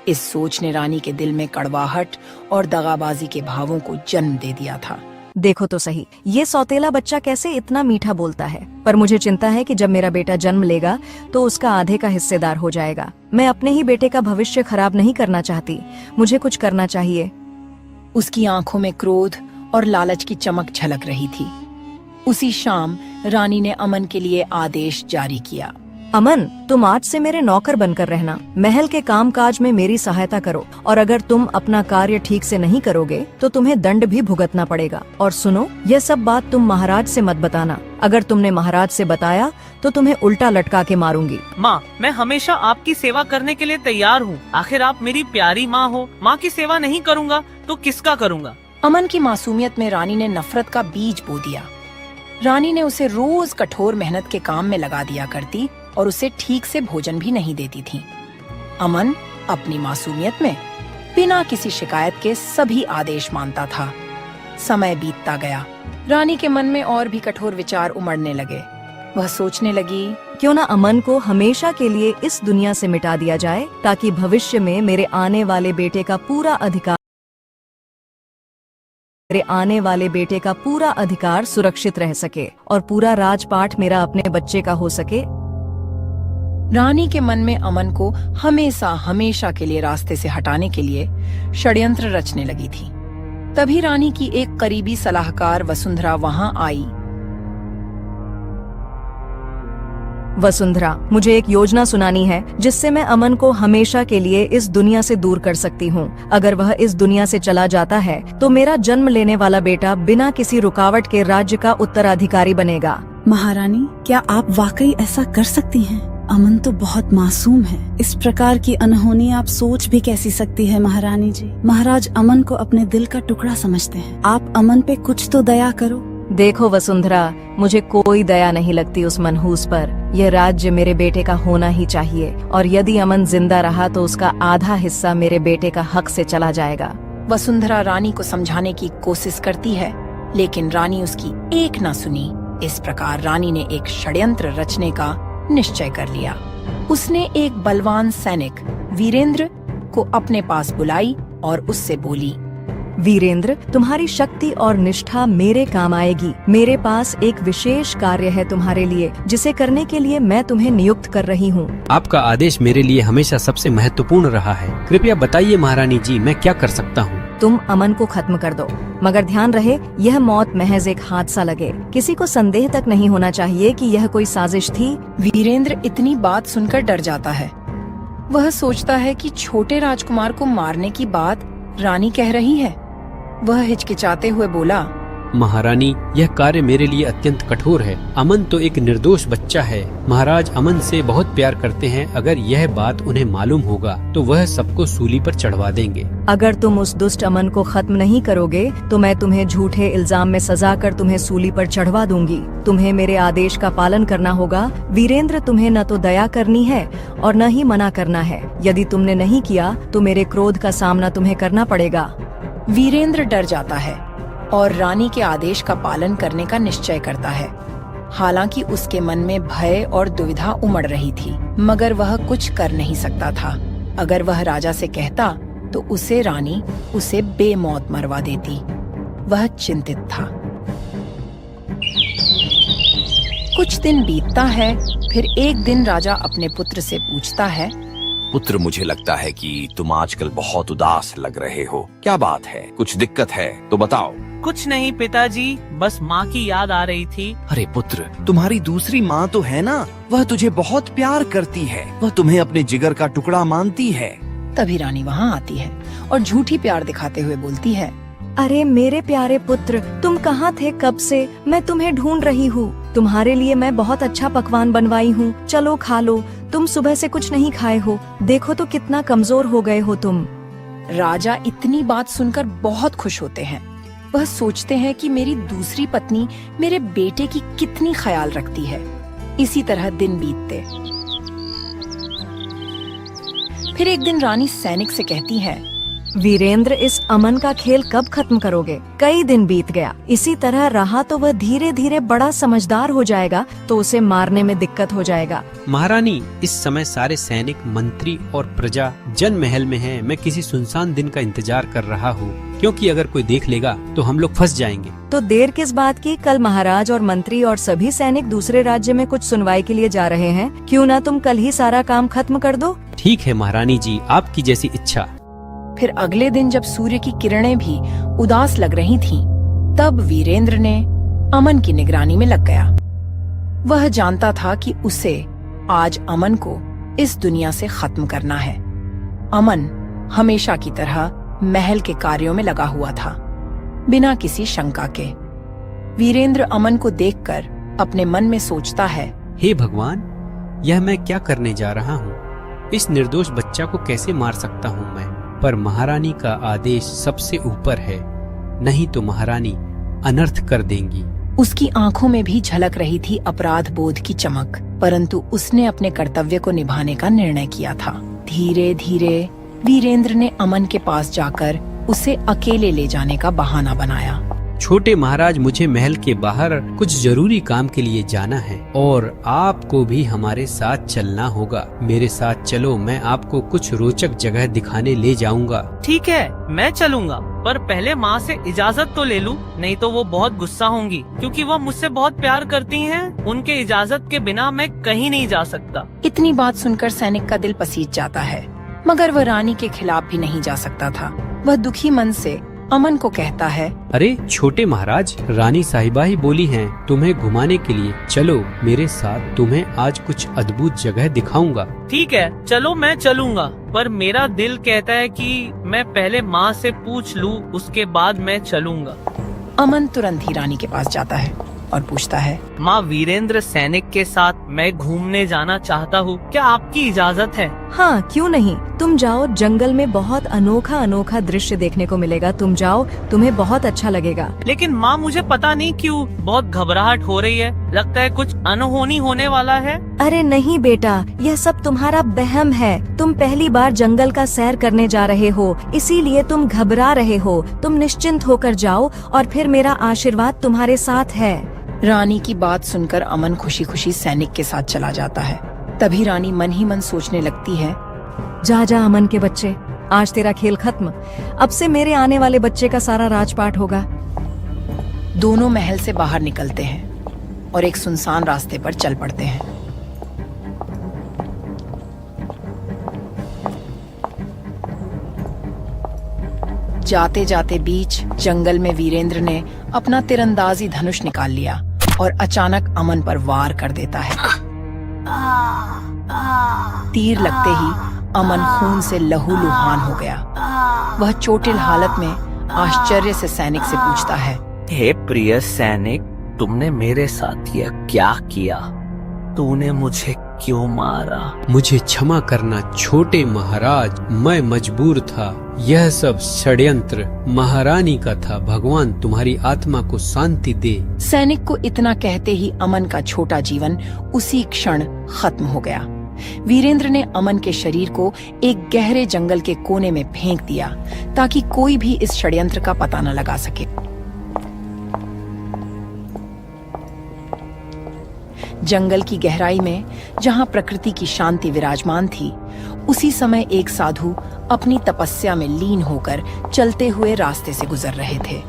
इस सोच ने रानी के दिल में कड़वाहट और दगाबाजी के भावों को जन्म दे दिया था। देखो तो सही, ये सौतेला बच्चा कैसे इतना मीठा बोलता है। पर मुझे चिंता है कि जब मेरा बेटा जन्म लेगा तो उसका आधे का हिस्सेदार हो जाएगा। मैं अपने ही बेटे का भविष्य खराब नहीं करना चाहती। मुझे कुछ करना चाहिए। उसकी आंखों में क्रोध और लालच की चमक झलक रही थी। उसी शाम रानी ने अमन के लिए आदेश जारी किया। अमन, तुम आज से मेरे नौकर बनकर रहना। महल के कामकाज में मेरी सहायता करो, और अगर तुम अपना कार्य ठीक से नहीं करोगे तो तुम्हें दंड भी भुगतना पड़ेगा। और सुनो, यह सब बात तुम महाराज से मत बताना। अगर तुमने महाराज से बताया तो तुम्हें उल्टा लटका के मारूंगी। माँ, मैं हमेशा आपकी सेवा करने के लिए तैयार हूँ। आखिर आप मेरी प्यारी माँ हो। माँ की सेवा नहीं करूँगा तो किसका करूँगा? अमन की मासूमियत में रानी ने नफरत का बीज बो दिया। रानी ने उसे रोज कठोर मेहनत के काम में लगा दिया करती और उसे ठीक से भोजन भी नहीं देती थी। अमन अपनी मासूमियत में बिना किसी शिकायत के सभी आदेश मानता था। समय बीतता गया। रानी के मन में और भी कठोर विचार उमड़ने लगे। वह सोचने लगी, क्यों ना अमन को हमेशा के लिए इस दुनिया से मिटा दिया जाए, ताकि भविष्य में मेरे आने वाले बेटे का पूरा अधिकार सुरक्षित रह सके और पूरा राजपाट मेरा अपने बच्चे का हो सके। रानी के मन में अमन को हमेशा के लिए रास्ते से हटाने के लिए षड्यंत्र रचने लगी थी। तभी रानी की एक करीबी सलाहकार वसुंधरा वहां आई। वसुंधरा, मुझे एक योजना सुनानी है जिससे मैं अमन को हमेशा के लिए इस दुनिया से दूर कर सकती हूँ। अगर वह इस दुनिया से चला जाता है तो मेरा जन्म लेने वाला बेटा बिना किसी रुकावट के राज्य का उत्तराधिकारी बनेगा। महारानी, क्या आप वाकई ऐसा कर सकती हैं? अमन तो बहुत मासूम है। इस प्रकार की अनहोनी आप सोच भी कैसी सकती है महारानी जी। महाराज अमन को अपने दिल का टुकड़ा समझते हैं। आप अमन पे कुछ तो दया करो। देखो वसुंधरा, मुझे कोई दया नहीं लगती उस मनहूस पर। यह राज्य मेरे बेटे का होना ही चाहिए और यदि अमन जिंदा रहा तो उसका आधा हिस्सा मेरे बेटे का हक से चला जाएगा। वसुंधरा रानी को समझाने की कोशिश करती है, लेकिन रानी उसकी एक न सुनी। इस प्रकार रानी ने एक षड्यंत्र रचने का निश्चय कर लिया। उसने एक बलवान सैनिक वीरेंद्र को अपने पास बुलाई और उससे बोली, वीरेंद्र, तुम्हारी शक्ति और निष्ठा मेरे काम आएगी। मेरे पास एक विशेष कार्य है तुम्हारे लिए, जिसे करने के लिए मैं तुम्हें नियुक्त कर रही हूँ। आपका आदेश मेरे लिए हमेशा सबसे महत्वपूर्ण रहा है। कृपया बताइए महारानी जी, मैं क्या कर सकता हूँ? तुम अमन को खत्म कर दो, मगर ध्यान रहे यह मौत महज एक हादसा लगे। किसी को संदेह तक नहीं होना चाहिए कि यह कोई साजिश थी। वीरेंद्र इतनी बात सुनकर डर जाता है। वह सोचता है कि छोटे राजकुमार को मारने की बात रानी कह रही है। वह हिचकिचाते हुए बोला, महारानी, यह कार्य मेरे लिए अत्यंत कठोर है। अमन तो एक निर्दोष बच्चा है। महाराज अमन से बहुत प्यार करते हैं। अगर यह बात उन्हें मालूम होगा तो वह सबको सूली पर चढ़वा देंगे। अगर तुम उस दुष्ट अमन को खत्म नहीं करोगे तो मैं तुम्हें झूठे इल्जाम में सजा कर तुम्हें सूली पर चढ़वा दूंगी। तुम्हें मेरे आदेश का पालन करना होगा। वीरेंद्र, तुम्हें न तो दया करनी है और न ही मना करना है। यदि तुमने नहीं किया तो मेरे क्रोध का सामना तुम्हें करना पड़ेगा। वीरेंद्र डर जाता है और रानी के आदेश का पालन करने का निश्चय करता है। हालांकि उसके मन में भय और दुविधा उमड़ रही थी, मगर वह कुछ कर नहीं सकता था। अगर वह राजा से कहता तो रानी उसे बेमौत मरवा देती। वह चिंतित था। कुछ दिन बीतता है। फिर एक दिन राजा अपने पुत्र से पूछता है, पुत्र, मुझे लगता है कि तुम आजकल बहुत उदास लग रहे हो। क्या बात है? कुछ दिक्कत है तो बताओ। कुछ नहीं पिताजी, बस माँ की याद आ रही थी। अरे पुत्र, तुम्हारी दूसरी माँ तो है ना, वह तुझे बहुत प्यार करती है। वह तुम्हें अपने जिगर का टुकड़ा मानती है। तभी रानी वहाँ आती है और झूठी प्यार दिखाते हुए बोलती है, अरे मेरे प्यारे पुत्र, तुम कहाँ थे कब से? मैं तुम्हें ढूंढ रही हूँ। तुम्हारे लिए मैं बहुत अच्छा पकवान बनवाई हूँ, चलो खा लो। तुम सुबह से कुछ नहीं खाए हो, देखो तो कितना कमजोर हो गए हो तुम। राजा इतनी बात सुनकर बहुत खुश होते हैं। वह सोचते हैं कि मेरी दूसरी पत्नी मेरे बेटे की कितनी ख्याल रखती है। इसी तरह दिन बीतते। फिर एक दिन रानी सैनिक से कहती है, वीरेंद्र, इस अमन का खेल कब खत्म करोगे? कई दिन बीत गया, इसी तरह रहा तो वह धीरे धीरे बड़ा समझदार हो जाएगा तो उसे मारने में दिक्कत हो जाएगा। महारानी, इस समय सारे सैनिक, मंत्री और प्रजा जन महल में हैं। मैं किसी सुनसान दिन का इंतजार कर रहा हूँ, क्योंकि अगर कोई देख लेगा तो हम लोग फंस जाएंगे। तो देर किस बात की? कल महाराज और मंत्री और सभी सैनिक दूसरे राज्य में कुछ सुनवाई के लिए जा रहे हैं। क्यों ना तुम कल ही सारा काम खत्म कर दो? ठीक है महारानी जी, आपकी जैसी इच्छा। फिर अगले दिन जब सूर्य की किरणें भी उदास लग रही थीं, तब वीरेंद्र ने अमन की निगरानी में लग गया। वह जानता था कि उसे आज अमन को इस दुनिया से खत्म करना है। अमन हमेशा की तरह महल के कार्यों में लगा हुआ था, बिना किसी शंका के। वीरेंद्र अमन को देखकर अपने मन में सोचता है, हे भगवान, यह मैं क्या करने जा रहा हूँ? इस निर्दोष बच्चा को कैसे मार सकता हूँ मैं? पर महारानी का आदेश सबसे ऊपर है, नहीं तो महारानी अनर्थ कर देंगी। उसकी आंखों में भी झलक रही थी अपराध बोध की चमक, परंतु उसने अपने कर्तव्य को निभाने का निर्णय किया था। धीरे धीरे वीरेंद्र ने अमन के पास जाकर उसे अकेले ले जाने का बहाना बनाया। छोटे महाराज, मुझे महल के बाहर कुछ जरूरी काम के लिए जाना है और आपको भी हमारे साथ चलना होगा। मेरे साथ चलो, मैं आपको कुछ रोचक जगह दिखाने ले जाऊंगा। ठीक है, मैं चलूंगा, पर पहले माँ से इजाजत तो ले लूं, नहीं तो वो बहुत गुस्सा होंगी, क्योंकि वो मुझसे बहुत प्यार करती हैं। उनके इजाजत के बिना मैं कहीं नहीं जा सकता। इतनी बात सुनकर सैनिक का दिल पसीज जाता है, मगर वह रानी के खिलाफ भी नहीं जा सकता था। वह दुखी मन से अमन को कहता है, अरे छोटे महाराज, रानी साहिबा ही बोली हैं तुम्हें घुमाने के लिए, चलो मेरे साथ, तुम्हें आज कुछ अद्भुत जगह दिखाऊंगा। ठीक है, चलो मैं चलूंगा, पर मेरा दिल कहता है कि मैं पहले माँ से पूछ लूं, उसके बाद मैं चलूंगा। अमन तुरंत ही रानी के पास जाता है और पूछता है, माँ, वीरेंद्र सैनिक के साथ मैं घूमने जाना चाहता हूँ, क्या आपकी इजाजत है? हाँ, क्यों नहीं, तुम जाओ, जंगल में बहुत अनोखा अनोखा दृश्य देखने को मिलेगा। तुम जाओ, तुम्हें बहुत अच्छा लगेगा। लेकिन माँ, मुझे पता नहीं क्यों बहुत घबराहट हो रही है, लगता है कुछ अनहोनी होने वाला है। अरे नहीं बेटा, यह सब तुम्हारा वहम है। तुम पहली बार जंगल का सैर करने जा रहे हो, इसीलिए तुम घबरा रहे हो। तुम निश्चिंत होकर जाओ और फिर मेरा आशीर्वाद तुम्हारे साथ है। रानी की बात सुनकर अमन खुशी खुशी सैनिक के साथ चला जाता है। तभी रानी मन ही मन सोचने लगती है, जा जा अमन के बच्चे, आज तेरा खेल खत्म। अब से मेरे आने वाले बच्चे का सारा राजपाट होगा। दोनों महल से बाहर निकलते हैं और एक सुनसान रास्ते पर चल पड़ते हैं। जाते जाते बीच जंगल में वीरेंद्र ने अपना तीरंदाजी धनुष निकाल लिया और अचानक अमन पर वार कर देता है। तीर लगते ही अमन खून से लहूलुहान हो गया। वह चोटिल हालत में आश्चर्य से सैनिक से पूछता है, हे प्रिय सैनिक, तुमने मेरे साथ यह क्या किया? तूने मुझे क्यों मारा? मुझे क्षमा करना छोटे महाराज, मैं मजबूर था। यह सब षड्यंत्र महारानी का था। भगवान तुम्हारी आत्मा को शांति दे। सैनिक को इतना कहते ही अमन का छोटा जीवन उसी क्षण खत्म हो गया। वीरेंद्र ने अमन के शरीर को एक गहरे जंगल के कोने में फेंक दिया ताकि कोई भी इस षड्यंत्र का पता न लगा सके। जंगल की गहराई में जहां प्रकृति की शांति विराजमान थी, उसी समय एक साधु अपनी तपस्या में लीन होकर चलते हुए रास्ते से गुजर रहे थे।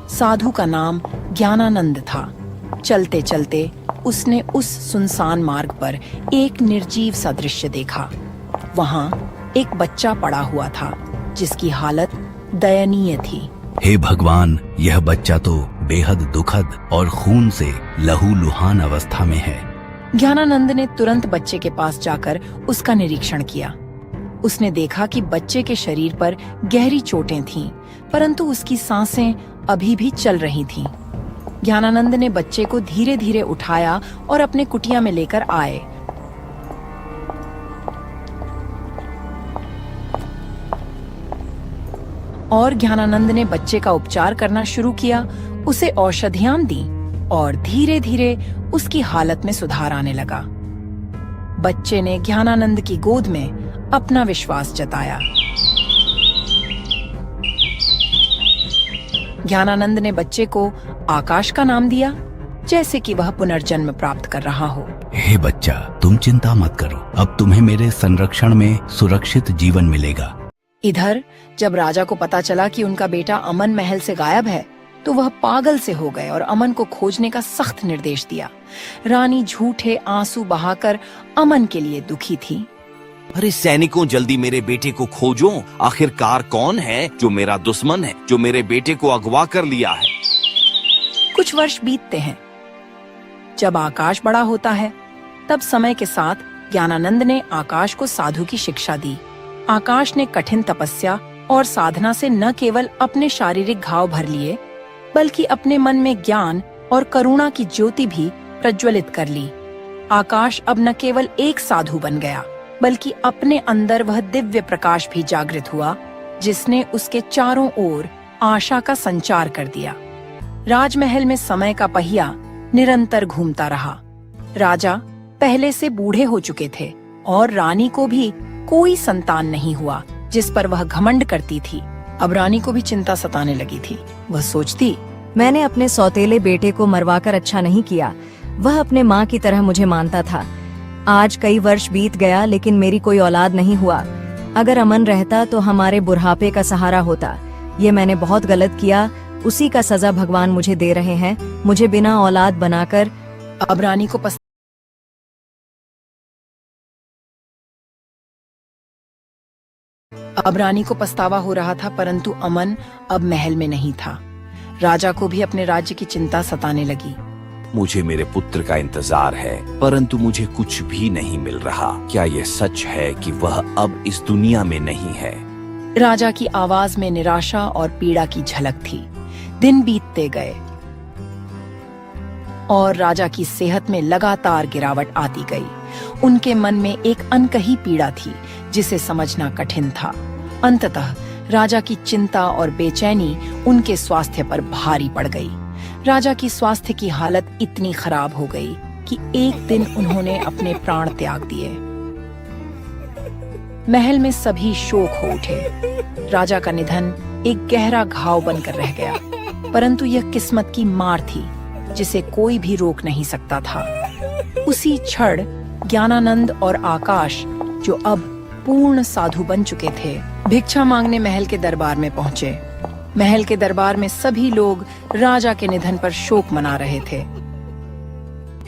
साधु का नाम ज्ञानानंद था। चलते चलते उसने उस सुनसान मार्ग पर एक निर्जीव सा दृश्य देखा। वहां एक बच्चा पड़ा हुआ था जिसकी हालत दयनीय थी। हे भगवान, यह बच्चा तो बेहद दुखद और खून से लहूलुहान अवस्था में है। ज्ञानानंद ने तुरंत बच्चे के पास जाकर उसका निरीक्षण किया। उसने देखा कि बच्चे के शरीर पर गहरी चोटें थीं, परंतु उसकी सांसें अभी भी चल रही थीं। ज्ञानानंद ने बच्चे को धीरे धीरे उठाया और अपने कुटिया में लेकर आए। और ज्ञानानंद ने बच्चे का उपचार करना शुरू किया, उसे औषधियां दी और धीरे धीरे उसकी हालत में सुधार आने लगा। बच्चे ने ज्ञानानंद की गोद में अपना विश्वास जताया। ज्ञानानंद ने बच्चे को आकाश का नाम दिया, जैसे कि वह पुनर्जन्म प्राप्त कर रहा हो। हे बच्चा, तुम चिंता मत करो, अब तुम्हें मेरे संरक्षण में सुरक्षित जीवन मिलेगा। इधर जब राजा को पता चला कि उनका बेटा अमन महल से गायब है, तो वह पागल से हो गए और अमन को खोजने का सख्त निर्देश दिया। रानी झूठे आंसू बहाकर अमन के लिए दुखी थी। अरे सैनिकों, जल्दी मेरे बेटे को खोजो। आखिरकार कौन है जो मेरा दुश्मन है, जो मेरे बेटे को अगवा कर लिया है? कुछ वर्ष बीतते हैं। जब आकाश बड़ा होता है, तब समय के साथ ज्ञानानंद ने आकाश को साधु की शिक्षा दी। आकाश ने कठिन तपस्या और साधना से न केवल अपने शारीरिक घाव भर लिए, बल्कि अपने मन में ज्ञान और करुणा की ज्योति भी प्रज्वलित कर ली। आकाश अब न केवल एक साधु बन गया, बल्कि अपने अंदर वह दिव्य प्रकाश भी जागृत हुआ, जिसने उसके चारों ओर आशा का संचार कर दिया। राजमहल में समय का पहिया निरंतर घूमता रहा। राजा पहले से बूढ़े हो चुके थे और रानी को भी कोई संतान नहीं हुआ, जिस पर वह घमंड करती थी। अब रानी को भी चिंता सताने लगी थी। वह सोचती, मैंने अपने सौतेले बेटे को मरवाकर अच्छा नहीं किया। वह अपने माँ की तरह मुझे मानता था। आज कई वर्ष बीत गया लेकिन मेरी कोई औलाद नहीं हुआ। अगर अमन रहता तो हमारे बुढ़ापे का सहारा होता। ये मैंने बहुत गलत किया, उसी का सजा भगवान मुझे दे रहे हैं, मुझे बिना औलाद बनाकर। अब रानी को पछतावा हो रहा था, परंतु अमन अब महल में नहीं था। राजा को भी अपने राज्य की चिंता सताने लगी। मुझे मेरे पुत्र का इंतजार है, परंतु मुझे कुछ भी नहीं मिल रहा। क्या यह सच है कि वह अब इस दुनिया में नहीं है? राजा की आवाज में निराशा और पीड़ा की झलक थी। दिन बीतते गए और राजा की सेहत में लगातार गिरावट आती गई। उनके मन में एक अनकही पीड़ा थी जिसे समझना कठिन था। अंततः राजा की चिंता और बेचैनी उनके स्वास्थ्य पर भारी पड़ गई। राजा की स्वास्थ्य की हालत इतनी खराब हो गई कि एक दिन उन्होंने अपने प्राण त्याग दिए। महल में सभी शोक हो उठे। राजा का निधन एक गहरा घाव बनकर रह गया, परंतु यह किस्मत की मार थी जिसे कोई भी रोक नहीं सकता था। उसी क्षण ज्ञानानंद और आकाश, जो अब पूर्ण साधु बन चुके थे, भिक्षा मांगने महल के दरबार में पहुंचे। महल के दरबार में सभी लोग राजा के निधन पर शोक मना रहे थे।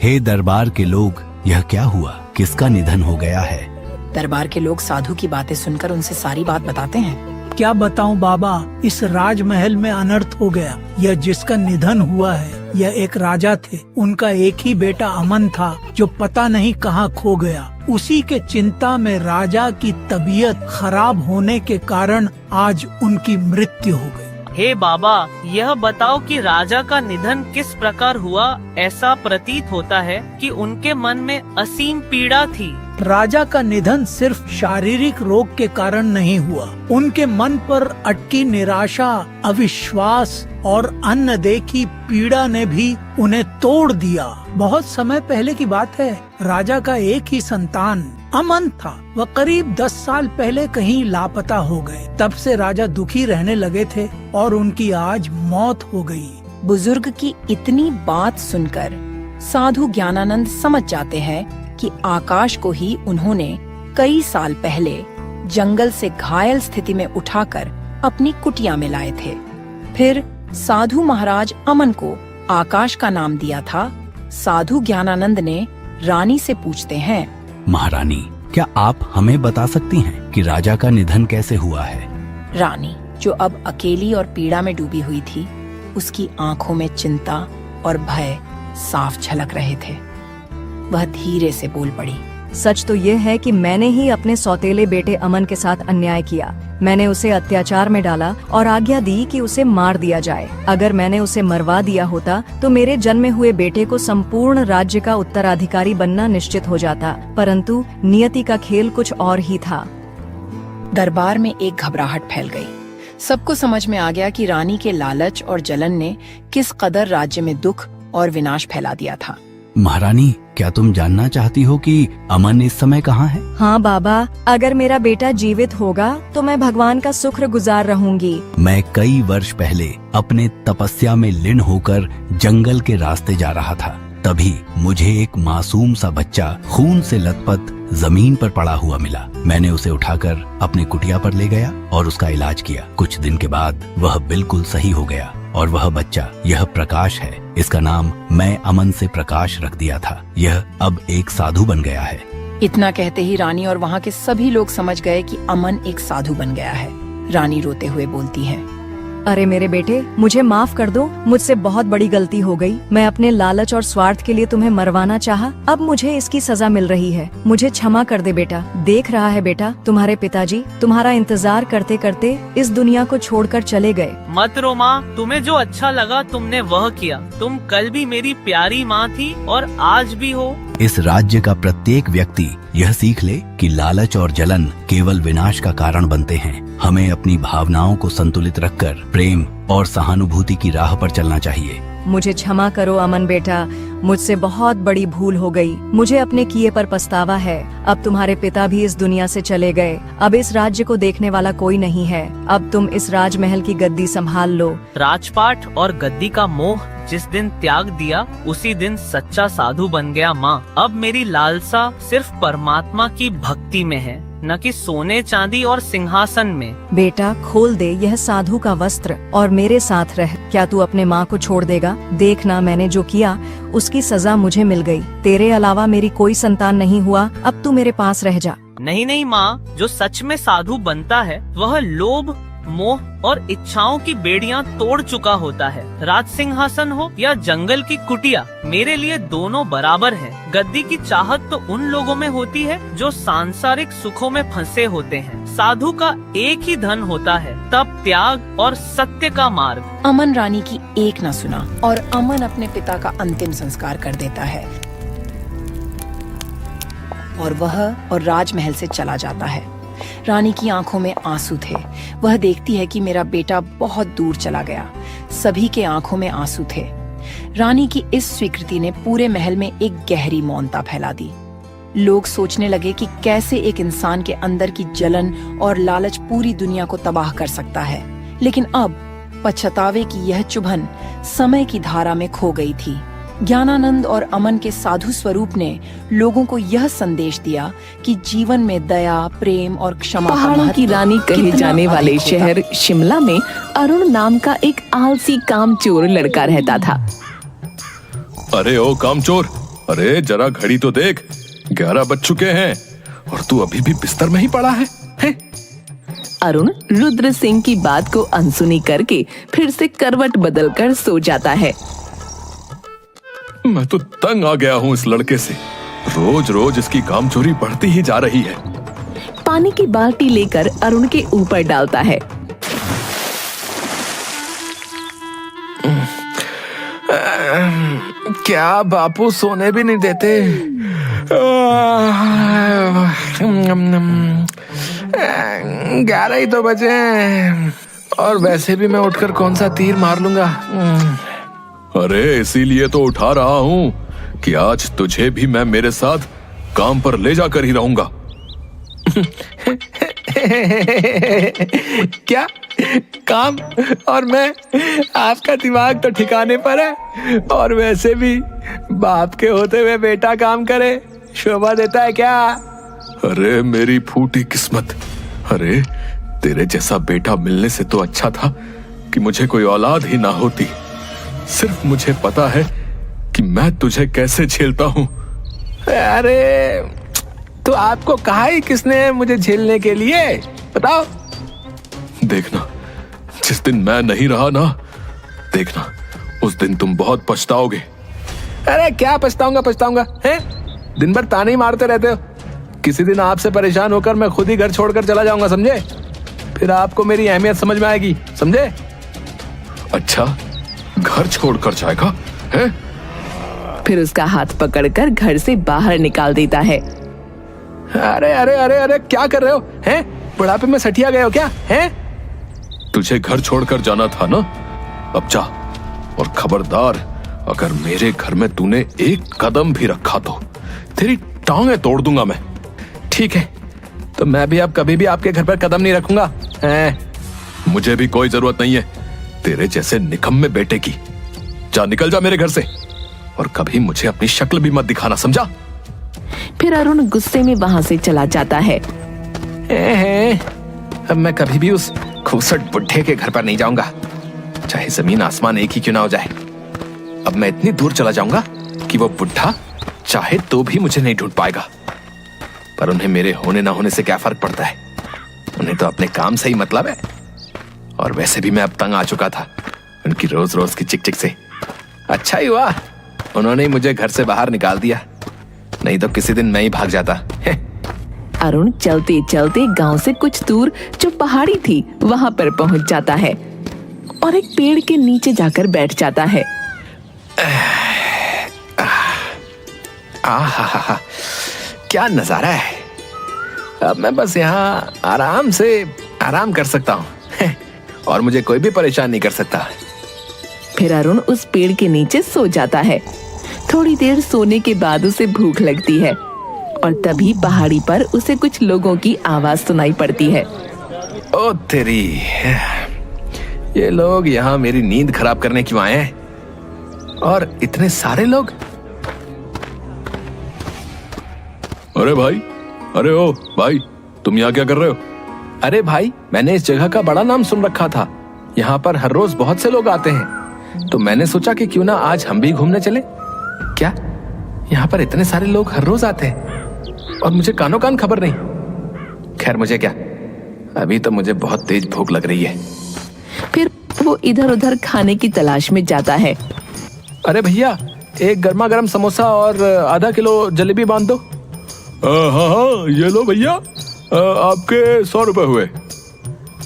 हे दरबार के लोग, यह क्या हुआ? किसका निधन हो गया है? दरबार के लोग साधु की बातें सुनकर उनसे सारी बात बताते हैं। क्या बताऊं बाबा, इस राजमहल में अनर्थ हो गया। यह जिसका निधन हुआ है, यह एक राजा थे। उनका एक ही बेटा अमन था जो पता नहीं कहाँ खो गया। उसी के चिंता में राजा की तबीयत खराब होने के कारण आज उनकी मृत्यु हो गई। हे बाबा, यह बताओ कि राजा का निधन किस प्रकार हुआ। ऐसा प्रतीत होता है कि उनके मन में असीम पीड़ा थी। राजा का निधन सिर्फ शारीरिक रोग के कारण नहीं हुआ। उनके मन पर अटकी निराशा, अविश्वास और अनदेखी पीड़ा ने भी उन्हें तोड़ दिया। बहुत समय पहले की बात है, राजा का एक ही संतान अमन था। वह करीब 10 साल पहले कहीं लापता हो गए। तब से राजा दुखी रहने लगे थे और उनकी आज मौत हो गई। बुजुर्ग की इतनी बात सुनकर साधु ज्ञानानंद समझ जाते हैं कि आकाश को ही उन्होंने कई साल पहले जंगल से घायल स्थिति में उठाकर अपनी कुटिया में लाए थे। फिर साधु महाराज अमन को आकाश का नाम दिया था। साधु ज्ञानानंद ने रानी से पूछते हैं, महारानी, क्या आप हमें बता सकती हैं कि राजा का निधन कैसे हुआ है? रानी, जो अब अकेली और पीड़ा में डूबी हुई थी, उसकी आंखों में चिंता और भय साफ झलक रहे थे। वह धीरे से बोल पड़ी, सच तो ये है कि मैंने ही अपने सौतेले बेटे अमन के साथ अन्याय किया। मैंने उसे अत्याचार में डाला और आज्ञा दी कि उसे मार दिया जाए। अगर मैंने उसे मरवा दिया होता तो मेरे जन्मे हुए बेटे को संपूर्ण राज्य का उत्तराधिकारी बनना निश्चित हो जाता, परंतु नियति का खेल कुछ और ही था। दरबार में एक घबराहट फैल गई। सबको समझ में आ गया कि रानी के लालच और जलन ने किस कदर राज्य में दुख और विनाश फैला दिया था। महारानी, क्या तुम जानना चाहती हो कि अमन इस समय कहाँ है? हाँ बाबा, अगर मेरा बेटा जीवित होगा तो मैं भगवान का शुक्रगुजार रहूंगी। मैं कई वर्ष पहले अपने तपस्या में लीन होकर जंगल के रास्ते जा रहा था। तभी मुझे एक मासूम सा बच्चा खून से लथपथ जमीन पर पड़ा हुआ मिला। मैंने उसे उठाकर अपने कुटिया पर ले गया और उसका इलाज किया। कुछ दिन के बाद वह बिल्कुल सही हो गया और वह बच्चा, यह प्रकाश है। इसका नाम मैं अमन से प्रकाश रख दिया था। यह अब एक साधु बन गया है। इतना कहते ही रानी और वहाँ के सभी लोग समझ गए कि अमन एक साधु बन गया है। रानी रोते हुए बोलती है, अरे मेरे बेटे, मुझे माफ कर दो। मुझसे बहुत बड़ी गलती हो गई। मैं अपने लालच और स्वार्थ के लिए तुम्हें मरवाना चाहा। अब मुझे इसकी सजा मिल रही है। मुझे क्षमा कर दे बेटा। देख रहा है बेटा, तुम्हारे पिताजी तुम्हारा इंतजार करते करते इस दुनिया को छोड़कर चले गए। मत रो माँ, तुम्हें जो अच्छा लगा तुमने वह किया। तुम कल भी मेरी प्यारी माँ थी और आज भी हो। इस राज्य का प्रत्येक व्यक्ति यह सीख ले कि लालच और जलन केवल विनाश का कारण बनते हैं। हमें अपनी भावनाओं को संतुलित रखकर प्रेम और सहानुभूति की राह पर चलना चाहिए। मुझे क्षमा करो अमन बेटा, मुझसे बहुत बड़ी भूल हो गई। मुझे अपने किए पर पछतावा है। अब तुम्हारे पिता भी इस दुनिया से चले गए। अब इस राज्य को देखने वाला कोई नहीं है। अब तुम इस राजमहल की गद्दी संभाल लो। राजपाट और गद्दी का मोह जिस दिन त्याग दिया उसी दिन सच्चा साधु बन गया माँ। अब मेरी लालसा सिर्फ परमात्मा की भक्ति में है, न कि सोने चांदी और सिंहासन में। बेटा खोल दे यह साधु का वस्त्र और मेरे साथ रह। क्या तू अपने माँ को छोड़ देगा? देखना मैंने जो किया उसकी सजा मुझे मिल गई। तेरे अलावा मेरी कोई संतान नहीं हुआ। अब तू मेरे पास रह जा। नहीं नहीं माँ, जो सच में साधु बनता है वह लोभ, मोह और इच्छाओं की बेड़ियां तोड़ चुका होता है। राज सिंहासन हो या जंगल की कुटिया, मेरे लिए दोनों बराबर हैं। गद्दी की चाहत तो उन लोगों में होती है जो सांसारिक सुखों में फंसे होते हैं। साधु का एक ही धन होता है, तप, त्याग और सत्य का मार्ग। अमन रानी की एक न सुना और अमन अपने पिता का अंतिम संस्कार कर देता है और वह और राजमहल से चला जाता है। रानी की आंखों में आंसू थे। वह देखती है कि मेरा बेटा बहुत दूर चला गया। सभी के आंखों में आंसू थे। रानी की इस स्वीकृति ने पूरे महल में एक गहरी मौनता फैला दी। लोग सोचने लगे कि कैसे एक इंसान के अंदर की जलन और लालच पूरी दुनिया को तबाह कर सकता है। लेकिन अब पछतावे की यह चुभन समय की धारा में खो गई थी। ज्ञानानंद और अमन के साधु स्वरूप ने लोगों को यह संदेश दिया कि जीवन में दया, प्रेम और क्षमा का पहाड़ों की महत्व रानी कहे कितना जाने वाले अधिक होता शहर शिमला में अरुण नाम का एक आलसी कामचोर लड़का रहता था। अरे ओ कामचोर, अरे जरा घड़ी तो देख, 11 बज चुके हैं और तू अभी भी बिस्तर में ही पड़ा है? अरुण रुद्र सिंह की बात को अनसुनी करके फिर से करवट बदलकर सो जाता है। मैं तो तंग आ गया हूँ इस लड़के से। रोज रोज इसकी कामचोरी बढ़ती ही जा रही है। पानी की बाल्टी लेकर अरुण के ऊपर डालता है। क्या बापू सोने भी नहीं देते? 11 ही तो बजे हैं और वैसे भी मैं उठकर कौन सा तीर मार लूंगा। अरे इसीलिए तो उठा रहा हूँ कि आज तुझे भी मैं मेरे साथ काम पर ले जाकर ही रहूंगा। क्या काम? और मैं? आपका दिमाग तो ठिकाने पर है। और वैसे भी बाप के होते हुए बेटा काम करे शोभा देता है क्या? अरे मेरी फूटी किस्मत। अरे तेरे जैसा बेटा मिलने से तो अच्छा था कि मुझे कोई औलाद ही ना होती। सिर्फ मुझे पता है कि मैं तुझे कैसे झेलता हूँ। अरे तो आपको कहा ही किसने मुझे झेलने के लिए? बताओ। देखना जिस दिन मैं नहीं रहा ना, देखना उस दिन तुम बहुत पछताओगे। अरे क्या पछताऊंगा हैं? दिन भर ताने ही मारते रहते हो। किसी दिन आपसे परेशान होकर मैं खुद ही घर छोड़कर चला जाऊंगा, समझे? फिर आपको मेरी अहमियत समझ में आएगी, समझे? अच्छा घर छोड़कर जाएगा है? फिर उसका हाथ पकड़कर घर से बाहर निकाल देता है। अरे अरे अरे अरे क्या कर रहे हो हैं? बुढ़ापे में सठिया गए हो क्या हैं? तुझे घर छोड़कर जाना था ना, अब जा। और खबरदार अगर मेरे घर में तूने एक कदम भी रखा तो तेरी टांगें तोड़ दूंगा मैं। ठीक है, तो मैं भी अब कभी भी आपके घर पर कदम नहीं रखूंगा हैं? मुझे भी कोई जरूरत नहीं है तेरे जैसे निकम्मे बेटे की। जा निकल जा मेरे घर से और कभी मुझे अपनी शक्ल भी मत दिखाना, समझा? फिर अरुण गुस्से में वहां से चला जाता है। अब मैं कभी भी उस खूसट बुढ़े के घर पर नहीं जाऊंगा, चाहे जमीन आसमान एक ही क्यों ना हो जाए। अब मैं इतनी दूर चला जाऊंगा कि वो बुढ़ा चाहे तो भी मुझे नहीं ढूंढ पाएगा। पर उन्हें मेरे होने ना होने से क्या फर्क पड़ता है? उन्हें तो अपने काम से ही मतलब है। और वैसे भी मैं अब तंग आ चुका था उनकी रोज रोज की चिक चिक से। अच्छा ही हुआ उन्होंने ही मुझे घर से बाहर निकाल दिया, नहीं तो किसी दिन मैं ही भाग जाता। अरुण चलते चलते गांव से कुछ दूर जो पहाड़ी थी वहां पर पहुंच जाता है और एक पेड़ के नीचे जाकर बैठ जाता है। आहा, क्या नजारा है। अब मैं बस यहाँ आराम से आराम कर सकता हूँ और मुझे कोई भी परेशान नहीं कर सकता। फिर अरुण उस पेड़ के नीचे सो जाता है। थोड़ी देर सोने के बाद उसे भूख लगती है और तभी पहाड़ी पर उसे कुछ लोगों की आवाज सुनाई पड़ती है। ओ तेरी, ये लोग यहाँ मेरी नींद खराब करने क्यों आए हैं? और इतने सारे लोग। अरे भाई, अरे ओ भाई, तुम यहाँ क्या कर रहे हो? अरे भाई, मैंने इस जगह का बड़ा नाम सुन रखा था। यहाँ पर हर रोज बहुत से लोग आते हैं, तो मैंने सोचा कि क्यों ना आज हम भी घूमने चले। क्या यहाँ पर इतने सारे लोग हर रोज आते हैं और मुझे कानो कान खबर नहीं? खैर मुझे क्या, अभी तो मुझे बहुत तेज भूख लग रही है। फिर वो इधर उधर खाने की तलाश में जाता है। अरे भैया, एक गर्मा गर्म समोसा और आधा किलो जलेबी बांध दो। हाँ हाँ, ये लो भैया, आपके 100 रुपए हुए।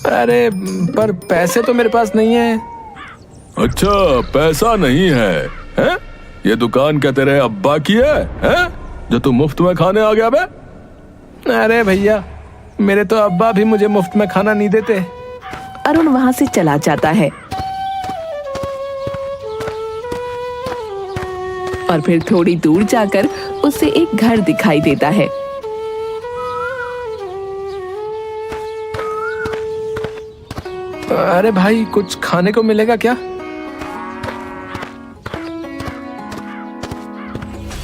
अरे पर पैसे तो मेरे पास नहीं है। अच्छा, पैसा नहीं है, हैं? ये दुकान क्या तेरे अब्बा की है? जो तू मुफ्त में खाने आ गया बे? अरे भैया, मेरे तो अब्बा भी मुझे मुफ्त में खाना नहीं देते। अरुण वहां से चला जाता है और फिर थोड़ी दूर जाकर उसे एक घर दिखाई देता है। अरे भाई, कुछ खाने को मिलेगा क्या?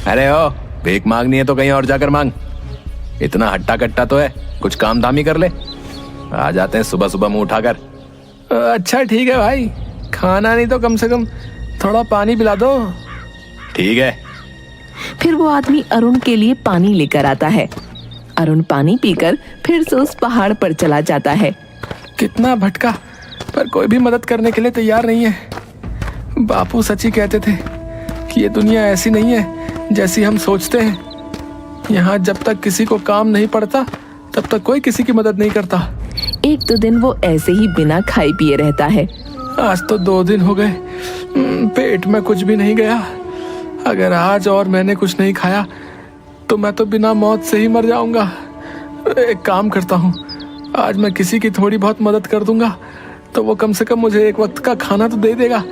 अरे ओ, भीख मांगनी है तो कहीं और जाकर मांग। इतना हट्टा कट्टा तो है, कुछ काम धाम ही कर ले। आ जाते हैं सुबह सुबह मुंह उठाकर। अच्छा ठीक है भाई, खाना नहीं तो कम से कम थोड़ा पानी पिला दो। ठीक है। फिर वो आदमी अरुण के लिए पानी लेकर आता है। अरुण पानी पीकर फिर से उस पहाड़ पर चला जाता है। कितना भटका, पर कोई भी मदद करने के लिए तैयार नहीं है। बापू सच ही कहते थे कि ये दुनिया ऐसी नहीं है जैसी हम सोचते हैं। यहाँ जब तक किसी को काम नहीं पड़ता तब तक कोई किसी की मदद नहीं करता। एक दो दिन वो ऐसे ही बिना खाए पिए रहता है। आज तो 2 दिन हो गए, पेट में कुछ भी नहीं गया। अगर आज और मैंने कुछ नहीं खाया तो मैं तो बिना मौत से ही मर जाऊंगा। एक काम करता हूँ, आज मैं किसी की थोड़ी बहुत मदद कर दूंगा तो वो कम से कम मुझे एक वक्त का खाना तो दे देगा।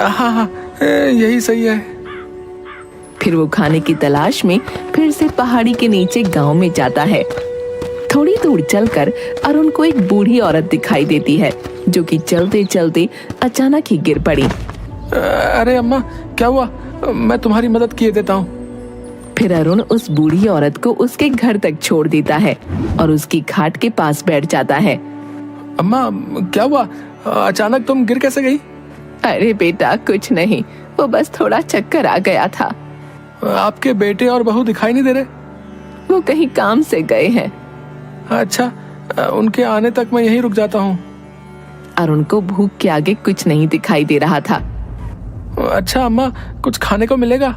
हाँ हाँ, यही सही है। फिर वो खाने की तलाश में फिर से पहाड़ी के नीचे गांव में जाता है। थोड़ी दूर चलकर अरुण को एक बूढ़ी औरत दिखाई देती है जो कि चलते चलते अचानक ही गिर पड़ी। अरे अम्मा, क्या हुआ? मैं तुम्हारी मदद किए देता हूँ। फिर अरुण उस बूढ़ी औरत को उसके घर तक छोड़ देता है और उसकी खाट के पास बैठ जाता है। अम्मा, क्या हुआ? अचानक तुम गिर कैसे गई? अरे बेटा, कुछ नहीं, वो बस थोड़ा चक्कर आ गया था। आपके बेटे और बहू दिखाई नहीं दे रहे? वो कहीं काम से गए हैं। अच्छा, उनके आने तक मैं यहीं रुक जाता हूँ। अरुण को भूख के आगे कुछ नहीं दिखाई दे रहा था। अच्छा अम्मा, कुछ खाने को मिलेगा?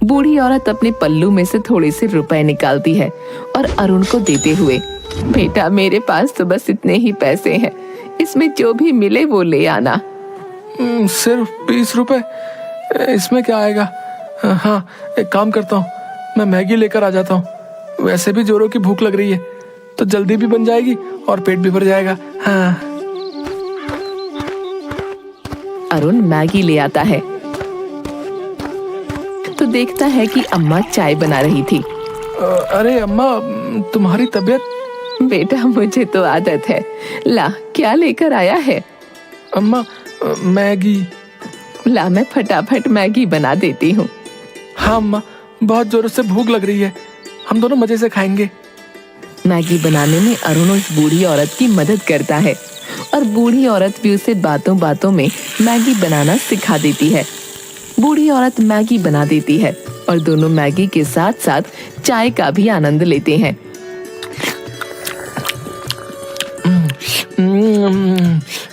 बूढ़ी औरत अपने पल्लू में से थोड़े से रुपए निकालती है और अरुण को देते हुए, बेटा मेरे पास तो बस इतने ही पैसे हैं, इसमें जो भी मिले वो ले आना। सिर्फ 20 रुपए? इसमें क्या आएगा? हाँ, एक काम करता हूँ, मैं मैगी लेकर आ जाता हूँ। वैसे भी जोरों की भूख लग रही है तो जल्दी भी बन जाएगी और पेट भी भर जाएगा। हाँ। अरुण मैगी ले आता है तो देखता है कि अम्मा चाय बना रही थी। अरे अम्मा, तुम्हारी तबीयत? बेटा मुझे तो आदत है। ला, क्या लेकर आया है? अम्मा, मैगी। ला, मैं फटाफट मैगी बना देती हूँ। हाँ अम्मा, बहुत जोरों से भूख लग रही है, हम दोनों मजे से खाएंगे। मैगी बनाने में अरुण उस बूढ़ी औरत की मदद करता है और बूढ़ी औरत भी उसे बातों बातों में मैगी बनाना सिखा देती है। बूढ़ी औरत मैगी बना देती है और दोनों मैगी के साथ साथ चाय का भी आनंद लेते हैं।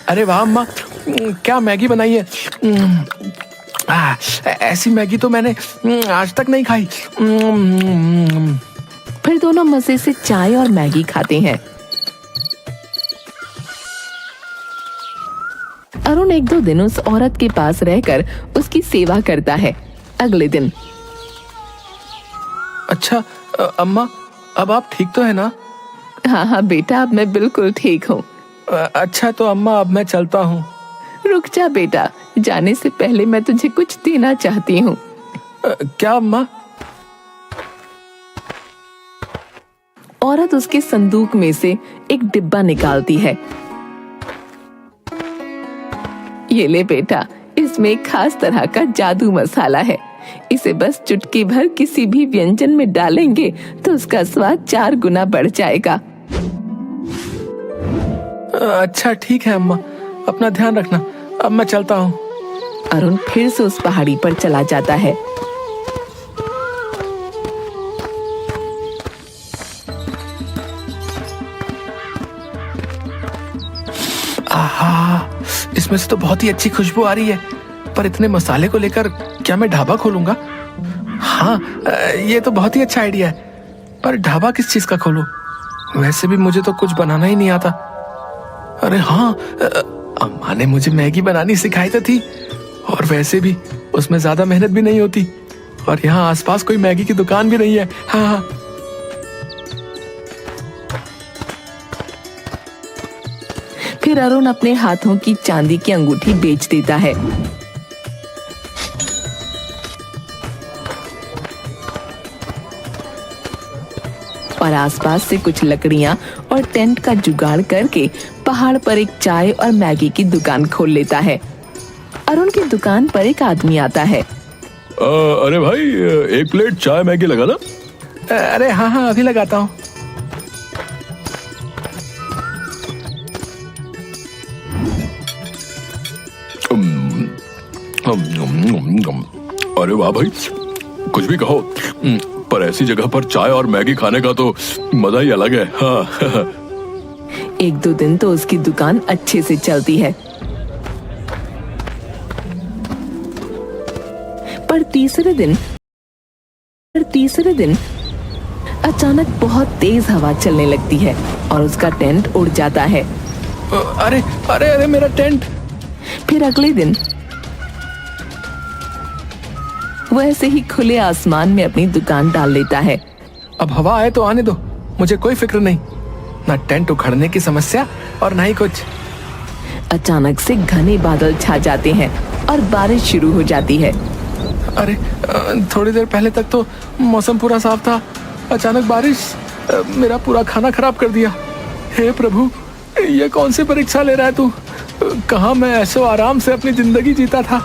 अरे वाह अम्मा, क्या मैगी बनाई है। ऐसी मैगी तो मैंने आज तक नहीं खाई। फिर दोनों मजे से चाय और मैगी खाते हैं। अरुण 1-2 दिन उस औरत के पास रहकर उसकी सेवा करता है। अगले दिन, अच्छा अम्मा, अब आप ठीक तो है ना? हाँ हाँ बेटा, अब मैं बिल्कुल ठीक हूँ। अच्छा तो अम्मा अब मैं चलता हूँ। रुक जा बेटा, जाने से पहले मैं तुझे कुछ देना चाहती हूँ। क्या अम्मा? औरत उसके संदूक में से एक डिब्बा निकालती है। ये ले बेटा, इसमें एक खास तरह का जादू मसाला है। इसे बस चुटकी भर किसी भी व्यंजन में डालेंगे तो उसका स्वाद 4 गुना बढ़ जाएगा। अच्छा ठीक है अम्मा, अपना ध्यान रखना, अब मैं चलता हूँ। अरुण फिर से उस पहाड़ी पर चला जाता है। आहा, इसमें से तो बहुत ही अच्छी खुशबू आ रही है, पर इतने मसाले को लेकर क्या मैं ढाबा खोलूंगा? हाँ, ये तो बहुत ही अच्छा आइडिया है, पर ढाबा किस चीज का खोलूं? वैसे भी मुझे तो कुछ बनाना ही नहीं आता। अरे हाँ, अम्मा ने मुझे मैगी बनानी सिखाई तो थी, और वैसे भी उसमें ज्यादा मेहनत भी नहीं होती, और यहाँ आसपास कोई मैगी की दुकान भी नहीं है। हाँ, फिर अरुण अपने हाथों की चांदी की अंगूठी बेच देता है। और आसपास से कुछ लकड़ियां और टेंट का जुगाड़ करके पहाड़ पर एक चाय और मैगी की दुकान खोल लेता है। अरुण की दुकान पर एक आदमी आता है। अरे भाई, एक प्लेट चाय मैगी लगा ना? अरे हाँ हाँ, अभी लगाता हूँ। अरे वाह भाई, कुछ भी कहो, पर ऐसी जगह पर चाय और मैगी खाने का तो मजा ही अलग है। हाँ। 1-2 दिन तो उसकी दुकान अच्छे से चलती है, पर तीसरे दिन अचानक बहुत तेज हवा चलने लगती है और उसका टेंट उड़ जाता है। अरे अरे अरे, मेरा टेंट! फिर अगले दिन वो ऐसे ही खुले आसमान में अपनी दुकान डाल लेता है। अब हवा आए तो आने दो, मुझे कोई फिक्र नहीं, ना टेंट उखड़ने की समस्या और ना ही कुछ। अचानक से घने बादल छा जाते हैं और बारिश शुरू हो जाती है। अरे थोड़ी देर पहले तक तो मौसम पूरा साफ था, अचानक बारिश मेरा पूरा खाना खराब कर दिया। हे प्रभु, ये कौन सी परीक्षा ले रहा है तू? कहाँ मैं ऐसो आराम से अपनी जिंदगी जीता था,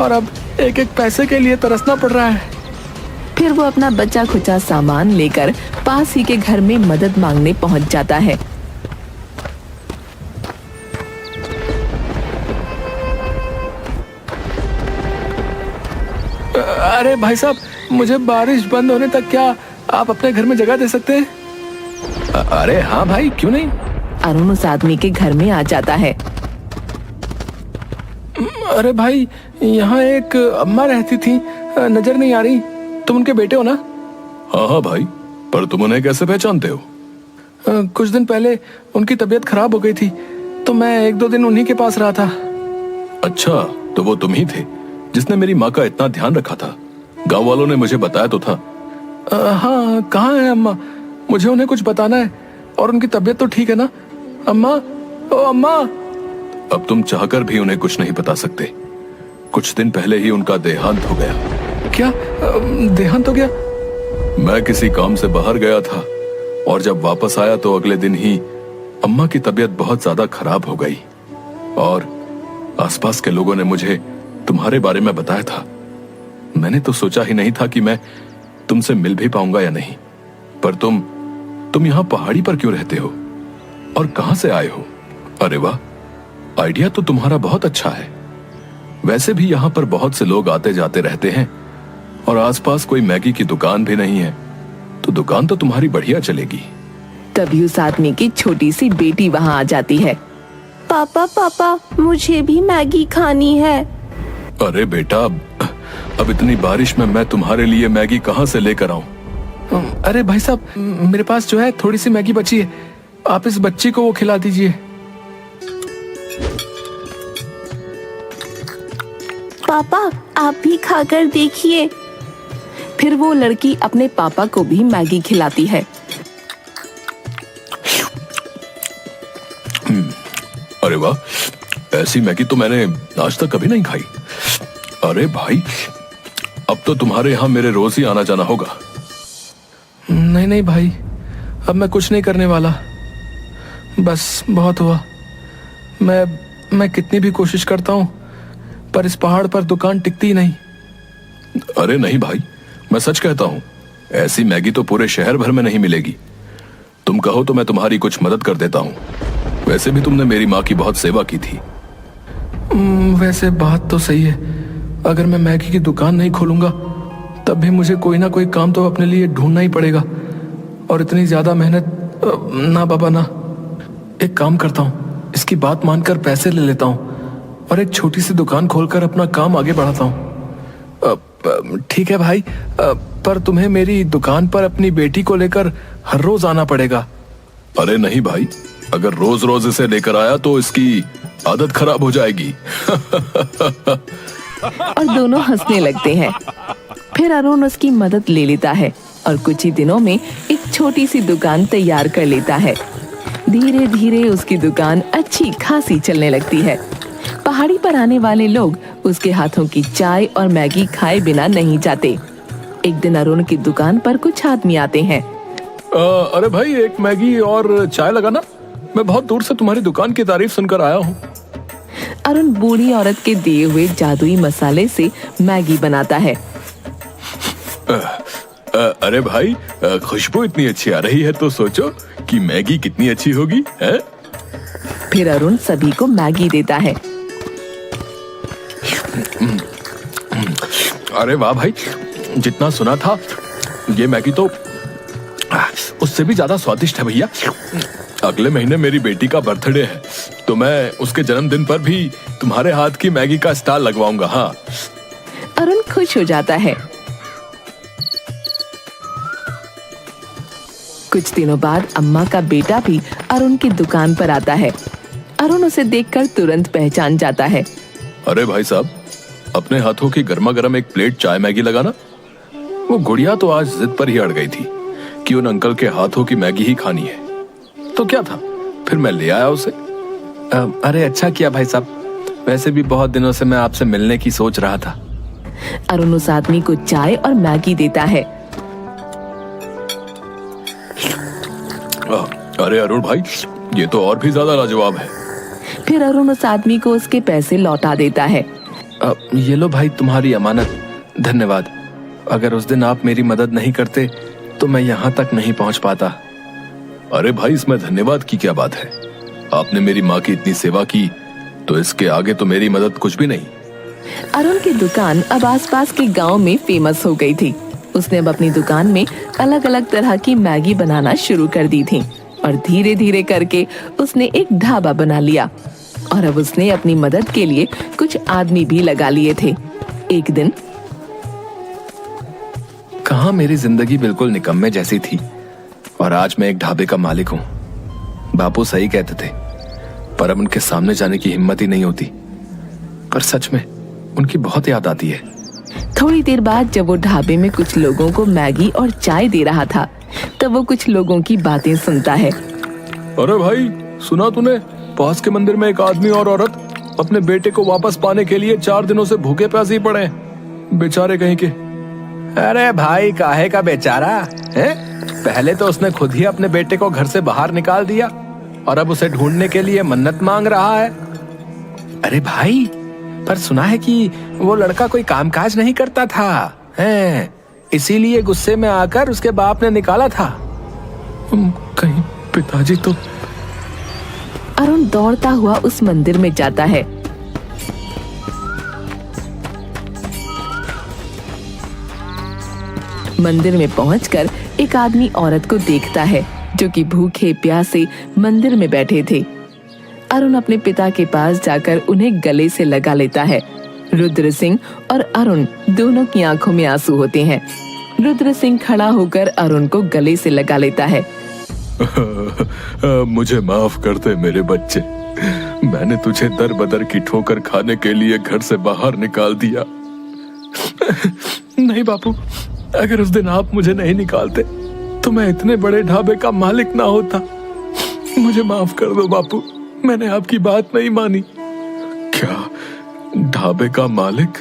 और अब एक एक पैसे के लिए तरसना पड़ रहा है। फिर वो अपना बचा खुचा सामान लेकर पास ही के घर में मदद मांगने पहुंच जाता है। अरे भाई साहब, मुझे बारिश बंद होने तक क्या आप अपने घर में जगह दे सकते हैं? अरे हाँ भाई, क्यों नहीं। अरुण उस आदमी के घर में आ जाता है। अरे भाई, यहाँ एक अम्मा रहती थी, नजर नहीं आ रही, तुम उनके बेटे हो ना? हाँ हाँ भाई, पर तुम उन्हें कैसे पहचानते हो? कुछ दिन पहले उनकी तबीयत खराब हो गई थी, तो मैं 1-2 दिन उन्हीं के पास रहा था। अच्छा, तो वो तुम ही थे जिसने मेरी माँ का इतना ध्यान रखा था। गांव वालों ने मुझे बताया तो था। हाँ, कहाँ है अम्मा? मुझे उन्हें कुछ बताना है, और उनकी तबीयत तो ठीक है ना? अम्मा, ओ अम्मा! अब तुम चाहकर भी उन्हें कुछ नहीं बता सकते। कुछ दिन पहले ही उनका देहांत हो गया। क्या देहांत हो गया? मैं किसी काम से बाहर गया था, और जब वापस आया तो अगले दिन ही अम्मा की तबीयत बहुत ज्यादा खराब हो गई, और आसपास के लोगों ने मुझे तुम्हारे बारे में बताया था। मैंने तो सोचा ही नहीं था कि मैं तुमसे मिल भी पाऊंगा या नहीं। पर तुम यहाँ पहाड़ी पर क्यों रहते हो, और कहां से आए हो? अरे वाह, आइडिया तो तुम्हारा बहुत अच्छा है। वैसे भी यहाँ पर बहुत से लोग आते जाते रहते हैं, और आसपास कोई मैगी की दुकान भी नहीं है, तो दुकान तो तुम्हारी बढ़िया चलेगी। तभी उस आदमी की छोटी सी बेटी वहाँ आ जाती है। पापा पापा, मुझे भी मैगी खानी है। अरे बेटा, अब इतनी बारिश में मैं तुम्हारे लिए मैगी कहाँ से लेकर आऊं? अरे भाई साहब, मेरे पास जो है थोड़ी सी मैगी बची है, आप इस बच्ची को वो खिला दीजिए। पापा, आप भी खाकर देखिए। फिर वो लड़की अपने पापा को भी मैगी खिलाती है। वाह, ऐसी मैगी तो मैंने आज तक कभी नहीं खाई। अरे भाई, अब तो तुम्हारे यहाँ मेरे रोज ही आना जाना होगा। नहीं नहीं भाई, अब मैं कुछ नहीं करने वाला, बस बहुत हुआ। मैं कितनी भी कोशिश करता हूँ, पर इस पहाड़ पर दुकान टिकती ही नहीं। अरे नहीं भाई, मैं सच कहता हूँ, ऐसी मैगी तो पूरे शहर भर में नहीं मिलेगी। तुम कहो तो मैं तुम्हारी कुछ मदद कर देता हूँ। वैसे भी तुमने मेरी माँ की बहुत सेवा की थी। वैसे बात तो सही है, अगर मैं मैगी की दुकान नहीं खोलूंगा तब भी मुझे कोई ना कोई काम तो अपने लिए ढूंढना ही पड़ेगा, और इतनी ज्यादा मेहनत ना बाबा ना। एक काम करता हूँ, इसकी बात मानकर पैसे ले लेता हूँ और एक छोटी सी दुकान खोलकर अपना काम आगे बढ़ाता हूँ। ठीक है भाई, पर तुम्हें मेरी दुकान पर अपनी बेटी को लेकर हर रोज आना पड़ेगा। अरे नहीं भाई, अगर रोज रोज इसे लेकर आया तो इसकी आदत खराब हो जाएगी। और दोनों हंसने लगते हैं। फिर अरुण उसकी मदद ले लेता है और कुछ ही दिनों में एक छोटी सी दुकान तैयार कर लेता है। धीरे धीरे उसकी दुकान अच्छी खासी चलने लगती है। पहाड़ी पर आने वाले लोग उसके हाथों की चाय और मैगी खाए बिना नहीं जाते। एक दिन अरुण की दुकान पर कुछ आदमी आते हैं। अरे भाई, एक मैगी और चाय लगाना। मैं बहुत दूर से तुम्हारी दुकान की तारीफ सुनकर आया हूँ। अरुण बूढ़ी औरत के दिए हुए जादुई मसाले से मैगी बनाता है। अरे भाई, खुशबू इतनी अच्छी आ रही है तो सोचो कि मैगी कितनी अच्छी होगी, है? फिर अरुण सभी को मैगी देता है। अरे वाह भाई, जितना सुना था ये मैगी तो उससे भी ज्यादा स्वादिष्ट है भैया। अगले महीने मेरी बेटी का बर्थडे है, तो मैं उसके जन्मदिन पर भी तुम्हारे हाथ की मैगी का स्टॉल लगवाऊंगा। हाँ। अरुण खुश हो जाता है। कुछ दिनों बाद अम्मा का बेटा भी अरुण की दुकान पर आता है। अरुण उसे देखकर तुरंत पहचान जाता है। अरे भाई साहब, अपने हाथों की गर्मा गर्म एक प्लेट चाय मैगी लगाना। वो गुड़िया तो आज जिद पर ही अड़ गई थी कि उन अंकल के हाथों की मैगी ही खानी है, तो क्या था, फिर मैं ले आया उसे। अरे अच्छा किया भाई साहब, वैसे भी बहुत दिनों से मैं आपसे मिलने की सोच रहा था। अरुण उस आदमी को चाय और मैगी देता है। अरे अरुण भाई, ये तो और भी ज्यादा लाजवाब है। फिर अरुण उस आदमी को उसके पैसे लौटा देता है। ये लो भाई तुम्हारी अमानत, धन्यवाद। अगर उस दिन आप मेरी मदद नहीं करते तो मैं यहाँ तक नहीं पहुँच पाता। अरे भाई, इसमें धन्यवाद की क्या बात है? आपने मेरी माँ की इतनी सेवा की, तो इसके आगे तो मेरी मदद कुछ भी नहीं। अरुण की दुकान अब आसपास के गांव में फेमस हो गई थी। उसने अब अपनी दुकान में अलग अलग तरह की मैगी बनाना शुरू कर दी थी और धीरे धीरे करके उसने एक ढाबा बना लिया। और अब उसने अपनी मदद के लिए कुछ आदमी भी लगा लिए थे। एक दिन, कहाँ मेरी जिंदगी बिल्कुल निकम्मे जैसी थी और आज मैं एक ढाबे का मालिक हूँ। बापू सही कहते थे, पर अब उनके सामने जाने की हिम्मत ही नहीं होती। पर सच में उनकी बहुत याद आती है। थोड़ी देर बाद जब वो ढाबे में कुछ लोगों को मैगी और चाय दे रहा था, तब वो कुछ लोगों की बातें सुनता है। अरे भाई, सुना तूने? पास के मंदिर में एक आदमी और औरत अपने बेटे को वापस पाने के लिए 4 दिनों से भूखे प्यासे ही पड़े हैं, बेचारे कहीं के। अरे भाई, काहे का बेचारा है? पहले तो उसने खुद ही अपने बेटे को घर से बाहर निकाल दिया और अब उसे ढूंढने के लिए मन्नत मांग रहा है। अरे भाई, पर सुना है कि वो लड़का कोई कामकाज नहीं करता था, हैं? इसीलिए गुस्से में आकर उसके बाप ने निकाला था। कहीं पिताजी तो। अरुण दौड़ता हुआ उस मंदिर में जाता है। मंदिर में पहुंचकर एक आदमी औरत को देखता है जो कि भूखे प्यासे मंदिर में बैठे थे। अरुण अपने पिता के पास जाकर उन्हें गले से लगा लेता है। रुद्र सिंह और अरुण दोनों की आंखों में आंसू होते हैं। रुद्र सिंह खड़ा होकर अरुण को गले से लगा लेता है। मुझे माफ कर दे मेरे बच्चे, मैंने तुझे दर बदर की ठोकर खाने के लिए घर से बाहर निकाल दिया। नहीं बापू, अगर उस दिन आप मुझे नहीं निकालते तो मैं इतने बड़े ढाबे का मालिक ना होता। मुझे माफ कर दो बापू, मैंने आपकी बात नहीं मानी। क्या ढाबे का मालिक?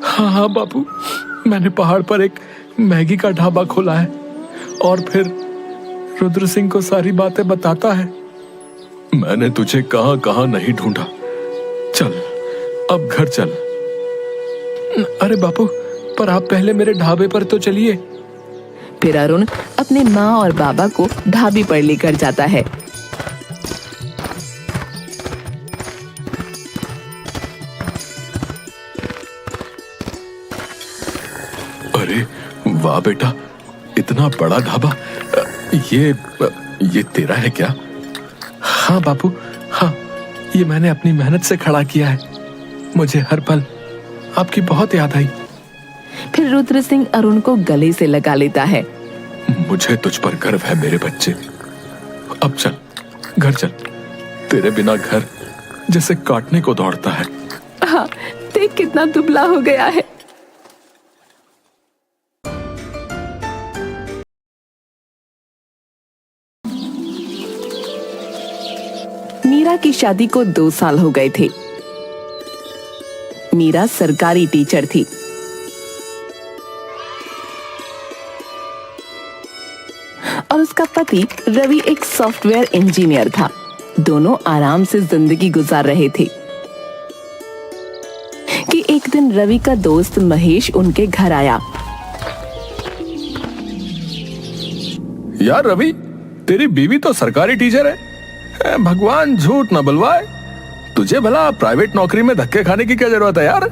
हाँ हाँ बापू, मैंने पहाड़ पर एक मैगी का ढाबा खोला है और फिर रुद्र सिंह को सारी बातें बताता है। मैंने तुझे कहां कहां नहीं ढूंढा। चल अब घर चल। अरे बापू, पर आप पहले मेरे ढाबे पर तो चलिए। फिर अरुण अपने माँ और बाबा को ढाबे पर लेकर जाता है। अरे वाह बेटा, इतना बड़ा ढाबा। ये तेरा है क्या? हाँ बापू, हाँ, ये मैंने अपनी मेहनत से खड़ा किया है। मुझे हर पल आपकी बहुत याद आई। फिर रुद्र सिंह अरुण को गले से लगा लेता है। मुझे तुझ पर गर्व है मेरे बच्चे। अब चल, घर चल। तेरे बिना घर जैसे काटने को दौड़ता है। हाँ, देख कितना दुबला हो गया है। मीरा की शादी को 2 साल हो गए थे। मीरा सरकारी टीचर थी। और उसका पति रवि एक सॉफ्टवेयर इंजीनियर था। दोनों आराम से जिंदगी गुजार रहे थे कि एक दिन रवि का दोस्त महेश उनके घर आया। यार रवि, तेरी बीवी तो सरकारी टीचर है। भगवान झूठ न बुलवाए, तुझे भला प्राइवेट नौकरी में धक्के खाने की क्या जरूरत है यार?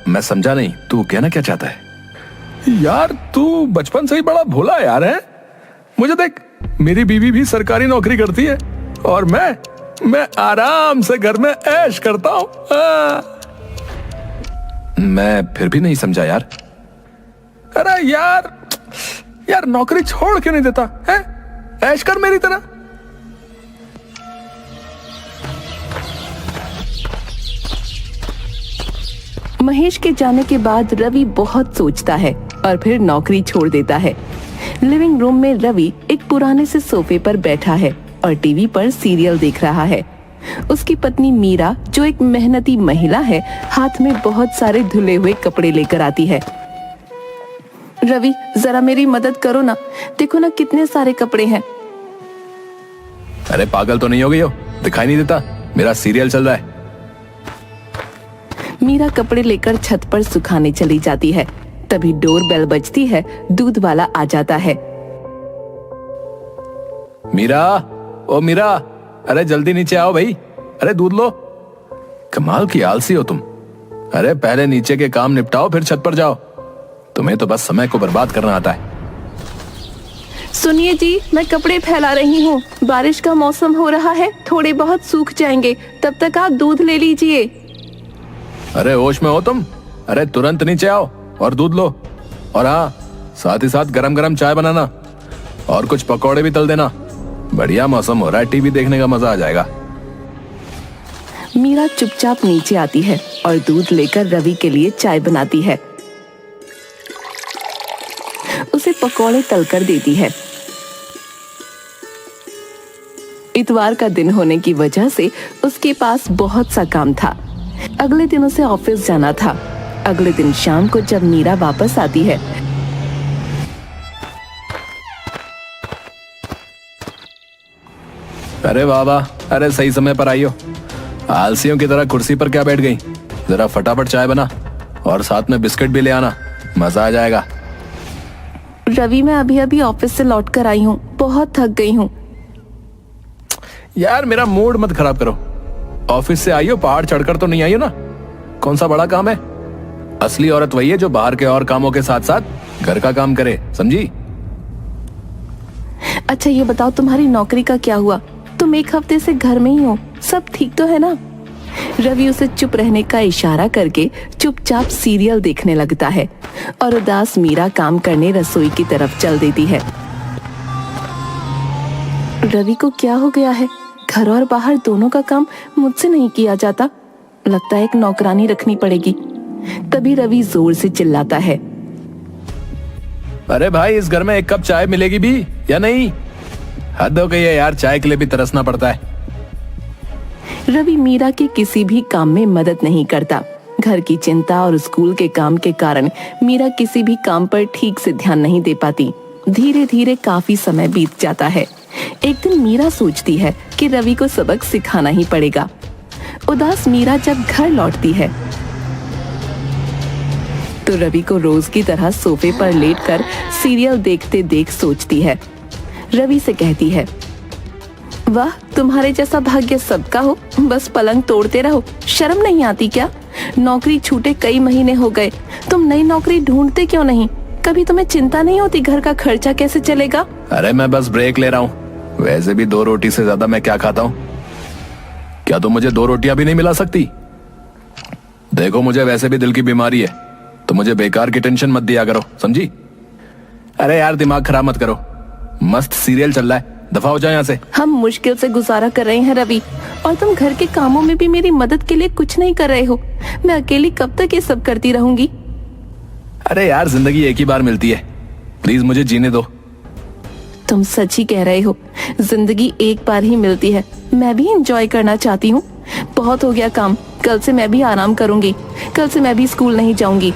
मैं समझा नहीं, तू कहना क्या चाहता है? यार तू बचपन से ही बड़ा भोला यार है। मुझे देख, मेरी बीवी भी सरकारी नौकरी करती है और मैं आराम से घर में ऐश करता हूं। मैं फिर भी नहीं समझा यार। अरे यार नौकरी छोड़ क्यों नहीं देता है? ऐश कर मेरी तरह। महेश के जाने के बाद रवि बहुत सोचता है और फिर नौकरी छोड़ देता है। लिविंग रूम में रवि एक पुराने से सोफे पर बैठा है और टीवी पर सीरियल देख रहा है। उसकी पत्नी मीरा, जो एक मेहनती महिला है, हाथ में बहुत सारे धुले हुए कपड़े लेकर आती है। रवि, जरा मेरी मदद करो ना, देखो ना कितने सारे कपड़े हैं। अरे पागल तो नहीं हो गई हो? दिखाई नहीं देता? मेरा सीरियल चल रहा है। मीरा कपड़े लेकर छत पर सुखाने चली जाती है। तभी डोर बेल बजती है। दूध वाला आ जाता है। मीरा, ओ मीरा, अरे जल्दी नीचे आओ भाई। अरे दूध लो। कमाल की आलसी हो तुम। अरे पहले नीचे के काम निपटाओ फिर छत पर जाओ। तुम्हें तो बस समय को बर्बाद करना आता है। सुनिए जी, मैं कपड़े फैला रही हूँ। बारिश का मौसम हो रहा है, थोड़े बहुत सूख जाएंगे, तब तक आप दूध ले लीजिए। अरे होश में हो तुम? अरे तुरंत नीचे आओ और दूध लो। और हाँ, साथ ही साथ गरम गरम चाय बनाना और कुछ पकौड़े भी तल देना। बढ़िया मौसम हो रहा है, टीवी देखने का मजा आ जाएगा। मीरा चुपचाप नीचे आती है और दूध लेकर रवि के लिए चाय बनाती है। उसे पकौड़े तलकर देती है। इतवार का दिन होने की वजह से उसके पास बहुत सा काम था। अगले दिन उसे ऑफिस जाना था। अगले दिन शाम को जब मीरा वापस आती है, अरे वाह वाह, अरे सही समय पर आई हो। आलसियों की तरह कुर्सी पर क्या बैठ गई? जरा फटाफट चाय बना और साथ में बिस्किट भी ले आना, मजा आ जाएगा। रवि, मैं अभी अभी ऑफिस से लौट कर आई हूँ, बहुत थक गई हूँ। यार मेरा मूड मत खराब करो। ऑफिस से आई हो, पहाड़ चढ़कर तो नहीं आई हो ना? कौन सा बड़ा काम है? असली औरत वही है जो बाहर के और कामों के साथ साथ घर का काम करे, समझी? अच्छा ये बताओ, तुम्हारी नौकरी का क्या हुआ? तुम 1 हफ्ते से घर में ही हो, सब ठीक तो है ना? रवि उसे चुप रहने का इशारा करके चुपचाप सीरियल देखने लगता है और उदास मीरा काम करने रसोई की तरफ चल देती है। रवि को क्या हो गया है? घर और बाहर दोनों का काम मुझसे नहीं किया जाता। लगता है एक नौकरानी रखनी पड़ेगी। तभी रवि जोर से चिल्लाता है, अरे भाई, इस घर में 1 कप चाय मिलेगी भी या नहीं? हद हो गई है यार, चाय के लिए भी तरसना पड़ता है। रवि मीरा के किसी भी काम में मदद नहीं करता। घर की चिंता और स्कूल के काम के कारण मीरा किसी भी काम पर ठीक से ध्यान नहीं दे पाती। धीरे धीरे काफी समय बीत जाता है। एक दिन मीरा सोचती है कि रवि को सबक सिखाना ही पड़ेगा। उदास मीरा जब घर लौटती है तो रवि को रोज की तरह सोफे पर लेटकर सीरियल देखते देख सोचती है। रवि से कहती है, वाह, तुम्हारे जैसा भाग्य सबका हो, बस पलंग तोड़ते रहो, शर्म नहीं आती क्या? नौकरी छूटे कई महीने हो गए, तुम नई नौकरी ढूंढते क्यों नहीं? कभी तुम्हें चिंता नहीं होती घर का खर्चा कैसे चलेगा? अरे मैं बस ब्रेक ले रहा हूँ, वैसे भी 2 रोटी से ज्यादा मैं क्या खाता हूँ? क्या तुम मुझे 2 रोटियां भी नहीं मिला सकती? देखो मुझे वैसे भी दिल की बीमारी है, तो मुझे बेकार की टेंशन मत दिया करो, समझी? अरे यार दिमाग खराब मत करो, मस्त सीरियल चल रहा है, दफा हो जाए यहाँ से। हम मुश्किल से गुजारा कर रहे हैं रवि, और तुम घर के कामों में भी मेरी मदद के लिए कुछ नहीं कर रहे हो। मैं अकेली कब तक ये सब करती रहूंगी? अरे यार जिंदगी एक ही बार मिलती है, प्लीज मुझे जीने दो। तुम सच ही कह रहे हो, जिंदगी एक बार ही मिलती है। मैं भी एंजॉय करना चाहती हूँ। बहुत हो गया काम, कल से मैं भी आराम करूंगी। कल से मैं भी स्कूल नहीं जाऊंगी।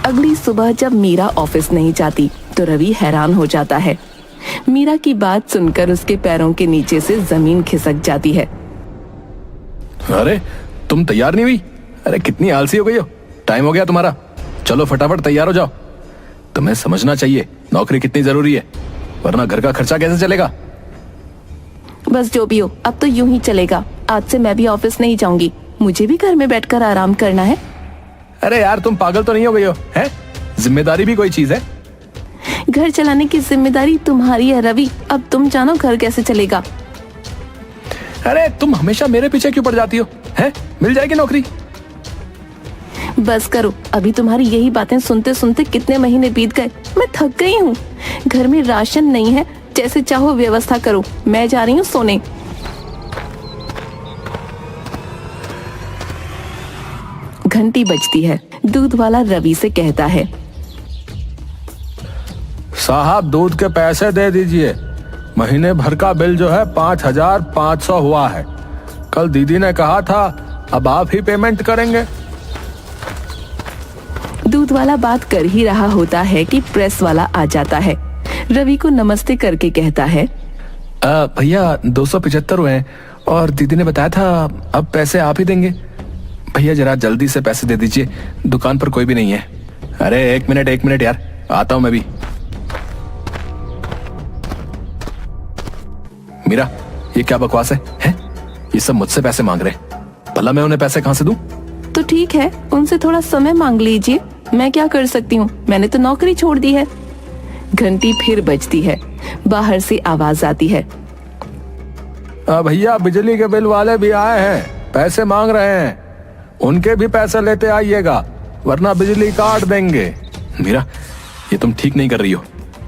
अगली सुबह जब मीरा ऑफिस नहीं जाती तो रवि हैरान हो जाता है। मीरा की बात सुनकर उसके पैरों के नीचे से जमीन खिसक जाती है। अरे तुम तैयार नहीं हुई? अरे कितनी आलसी हो गई हो, टाइम हो गया तुम्हारा, चलो फटाफट तैयार हो जाओ। तुम्हें समझना चाहिए नौकरी कितनी जरूरी है, वरना घर का खर्चा कैसे चलेगा? बस जो भी हो, अब तो यूं ही चलेगा। आज से मैं भी ऑफिस नहीं जाऊंगी, मुझे भी घर में बैठकर आराम करना है। अरे यार तुम पागल तो नहीं हो गई हो? हैं? जिम्मेदारी भी कोई चीज है। घर चलाने की जिम्मेदारी तुम्हारी है रवि, अब तुम जानो घर कैसे चलेगा। अरे तुम हमेशा मेरे पीछे क्यों पड़ जाती हो? हैं? मिल जाएगी नौकरी। बस करो, अभी तुम्हारी यही बातें सुनते सुनते कितने महीने बीत गए। मैं थक गई हूँ। घर में राशन नहीं है, जैसे चाहो व्यवस्था करो। मैं जा रही हूँ सोने। घंटी बजती है। दूध वाला रवि से कहता है, साहब दूध के पैसे दे दीजिए, महीने भर का बिल जो है 5500 हुआ है। कल दीदी ने कहा था अब आप ही पेमेंट करेंगे। दूध वाला बात कर ही रहा होता है कि प्रेस वाला आ जाता है। रवि को नमस्ते करके कहता है, भैया 275 हुए हैं और दीदी ने बताया था अब पैसे आप ही देंगे। भैया जरा जल्दी से पैसे दे दीजिए, दुकान पर कोई भी नहीं है। अरे एक मिनट यार, आता हूं मैं भी। मीरा ये क्या बकवास है? ये सब मुझसे पैसे मांग रहे हैं, भला मैं उन्हें पैसे कहां से दूं? तो ठीक है, उनसे थोड़ा समय मांग लीजिए। मैं क्या कर सकती हूँ, मैंने तो नौकरी छोड़ दी है। घंटी फिर बजती है। बाहर से आवाज आती है, भैया बिजली के बिल वाले भी आए हैं, पैसे मांग रहे हैं, उनके भी पैसे लेते आइएगा वरना बिजली काट देंगे। मीरा ये तुम ठीक नहीं कर रही हो,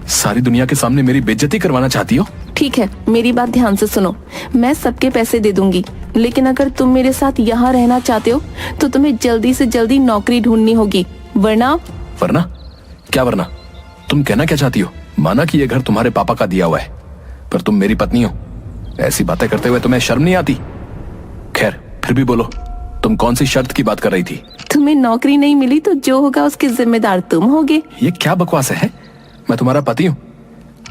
सारी दुनिया के सामने मेरी बेइज्जती करवाना चाहती हो। ठीक है, मेरी बात ध्यान से सुनो। मैं सबके पैसे दे दूंगी, लेकिन अगर तुम मेरे साथ यहाँ रहना चाहते हो तो तुम्हें जल्दी से जल्दी नौकरी ढूंढनी होगी, वरना क्या वरना? तुम कहना क्या चाहती हो? माना कि ये घर तुम्हारे पापा का दिया हुआ है, पर तुम मेरी पत्नी हो, ऐसी बातें करते हुए तुम्हें शर्म नहीं आती? खैर फिर भी बोलो, तुम कौन सी शर्त की बात कर रही थी? तुम्हें नौकरी नहीं मिली तो जो होगा उसके जिम्मेदार तुम होगे। ये क्या बकवास है? मैं तुम्हारा पति हूँ,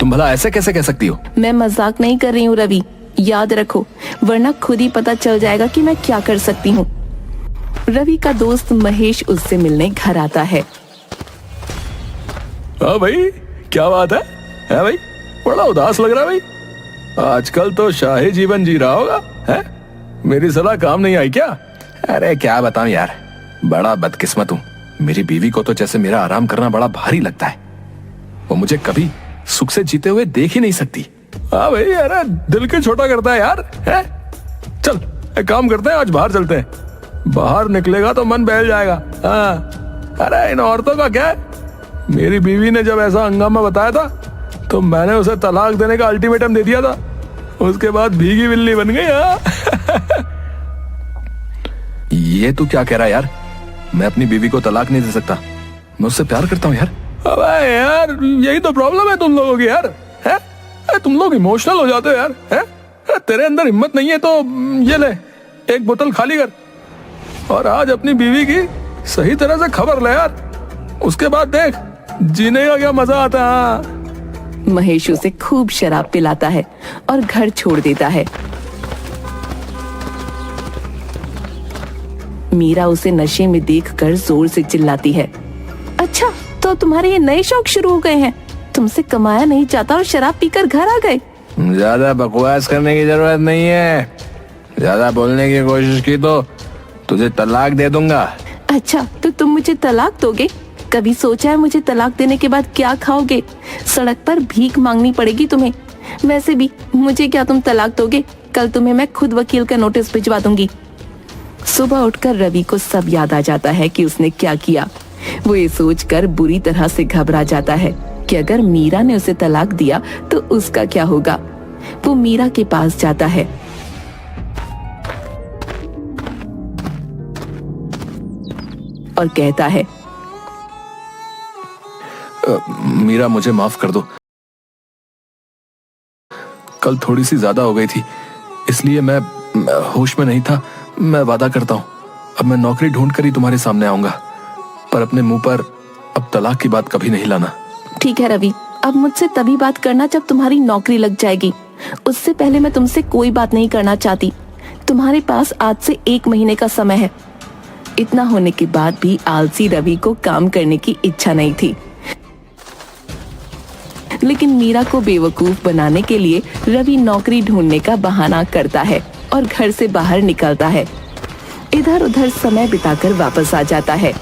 तुम भला ऐसे कैसे कह सकती हो? मैं मजाक नहीं कर रही हूँ रवि, याद रखो, वरना खुद ही पता चल जाएगा कि मैं क्या कर सकती हूँ। रवि का दोस्त महेश उससे मिलने घर आता है। हाँ भाई क्या बात है? भाई बड़ा उदास लग रहा है भाई, आजकल तो शाही जीवन जी रहा होगा है? मेरी सलाह काम नहीं आई क्या? अरे क्या बताऊं यार, बड़ा बदकिस्मत हूँ। मेरी बीवी को तो जैसे मेरा आराम करना बड़ा भारी लगता है, वो मुझे कभी सुख से जीते हुए देख ही नहीं सकती। हाँ भाई, अरे दिल के छोटा करता है यार है? चल एक काम करते हैं, आज बाहर चलते हैं, बाहर निकलेगा तो मन बहल जाएगा। हाँ अरे इन औरतों का क्या है, मेरी बीवी ने जब ऐसा हंगामा बताया था तो मैंने उसे तलाक देने का अल्टीमेटम दे दिया था, उसके बाद भीगी बिल्ली बन गई। हाँ ये तू क्या कह रहा है यार? मैं अपनी बीवी को तलाक नहीं दे सकता, मैं उससे प्यार करता हूँ यार। अबे यार यही तो प्रॉब्लम है तुम लोगों की यार, है? तुम लोग इमोशनल हो जाते हो यार, है? तेरे अंदर हिम्मत नहीं है तो ये ले, एक बोतल खाली कर और आज अपनी बीवी की सही तरह से खबर ले यार। उसके बाद देख जीने का क्या मजा आता है। महेश उसे खूब शराब पिलाता है और घर छोड़ देता है। मीरा उसे नशे में देखकर जोर से चिल्लाती है, अच्छा तो तुम्हारे ये नए शौक शुरू हो गए हैं? तुमसे कमाया नहीं जाता और शराब पीकर घर आ गए। ज्यादा बकवास करने की जरूरत नहीं है। ज्यादा बोलने की कोशिश की तो तुझे तलाक दे दूंगा। अच्छा तो तुम मुझे तलाक दोगे? कभी सोचा है मुझे तलाक देने के बाद क्या खाओगे? सड़क पर भीख मांगनी पड़ेगी तुम्हें। वैसे भी मुझे क्या तुम तलाक दोगे? कल तुम्हें मैं खुद वकील का नोटिस भिजवा दूंगी। सुबह उठकर रवि को सब याद आ जाता है कि उसने क्या किया। वो ये सोचकर बुरी तरह से घबरा जाता है कि अगर मीरा ने उसे तलाक दिया तो उसका क्या होगा। वो मीरा के पास जाता है। और कहता है, मीरा मुझे माफ कर दो, कल थोड़ी सी ज्यादा हो गई थी इसलिए मैं होश में नहीं था। मैं वादा करता हूँ अब मैं नौकरी ढूंढ कर ही तुम्हारे सामने आऊंगा, पर अपने मुंह पर अब तलाक की बात कभी नहीं लाना। ठीक है रवि, अब मुझसे तभी बात करना जब तुम्हारी नौकरी लग जाएगी। उससे पहले मैं तुमसे कोई बात नहीं करना चाहती। तुम्हारे पास आज से 1 महीने का समय है। इतना होने के बाद भी आलसी रवि को काम करने की इच्छा नहीं थी, लेकिन मीरा को बेवकूफ बनाने के लिए रवि नौकरी ढूंढने का बहाना करता है और घर से बाहर निकलता है। इधर उधर समय बिताकर वापस आ जाता है।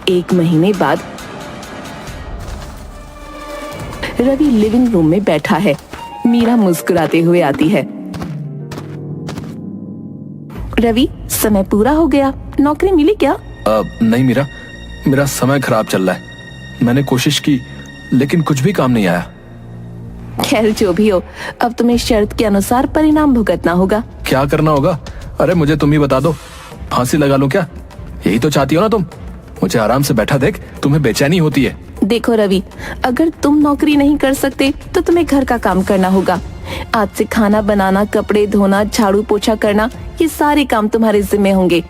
एक महीने बाद रवि लिविंग रूम में बैठा है। मीरा मुस्कुराते हुए आती है। रवि, समय पूरा हो गया, नौकरी मिली क्या? नहीं मीरा, मेरा समय खराब चल रहा है। मैंने कोशिश की लेकिन कुछ भी काम नहीं आया। खैर जो भी हो, अब तुम्हें शर्त के अनुसार परिणाम भुगतना होगा। क्या करना होगा? अरे मुझे तुम ही बता दो, फांसी लगा लो क्या? यही तो चाहती हो ना तुम? मुझे आराम से बैठा देख तुम्हें बेचैनी होती है। देखो रवि, अगर तुम नौकरी नहीं कर सकते तो तुम्हें घर का काम करना होगा। आज से खाना बनाना, कपड़े धोना, झाड़ू पोछा करना, ये सारे काम तुम्हारे जिम्मे होंगे।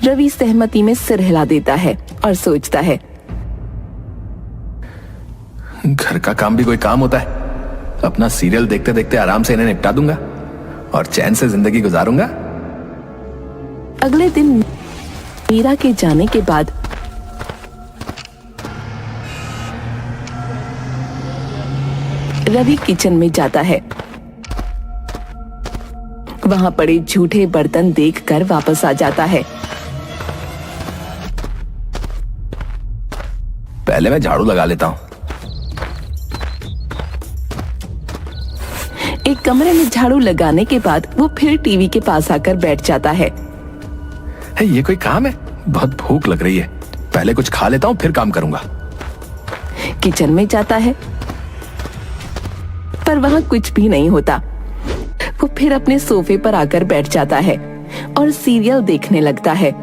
रवि सहमति में सिर हिला देता है और सोचता है, घर का काम भी कोई काम होता है? अपना सीरियल देखते देखते आराम से इन्हें निपटा दूंगा और चैन से जिंदगी गुजारूंगा। अगले दिन मीरा के जाने के बाद रवि किचन में जाता है। वहां पड़े झूठे बर्तन देखकर वापस आ जाता है। पहले मैं झाड़ू लगा लेता हूँ। एक कमरे में झाड़ू लगाने के बाद वो फिर टीवी के पास आकर बैठ जाता है। ये कोई काम है? बहुत भूख लग रही है, पहले कुछ खा लेता हूँ फिर काम करूंगा। किचन में जाता है पर वहां कुछ भी नहीं होता। वो फिर अपने सोफे पर आकर बैठ जाता है और सीरियल देखने लगता है।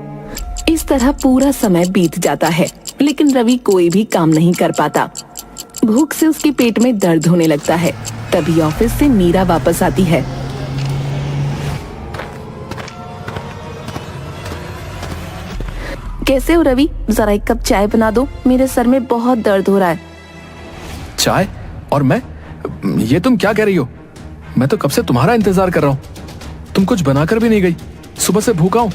इस तरह पूरा समय बीत जाता है, लेकिन रवि कोई भी काम नहीं कर पाता। भूख से उसके पेट में दर्द होने लगता है। तभी ऑफिस से मीरा वापस आती है। कैसे हो रवि? जरा एक कप चाय बना दो, मेरे सर में बहुत दर्द हो रहा है। चाय? और मैं? ये तुम क्या कह रही हो? मैं तो कब से तुम्हारा इंतजार कर रहा हूँ। तुम कुछ बनाकर भी नहीं गई। सुबह से भूखा हूँ,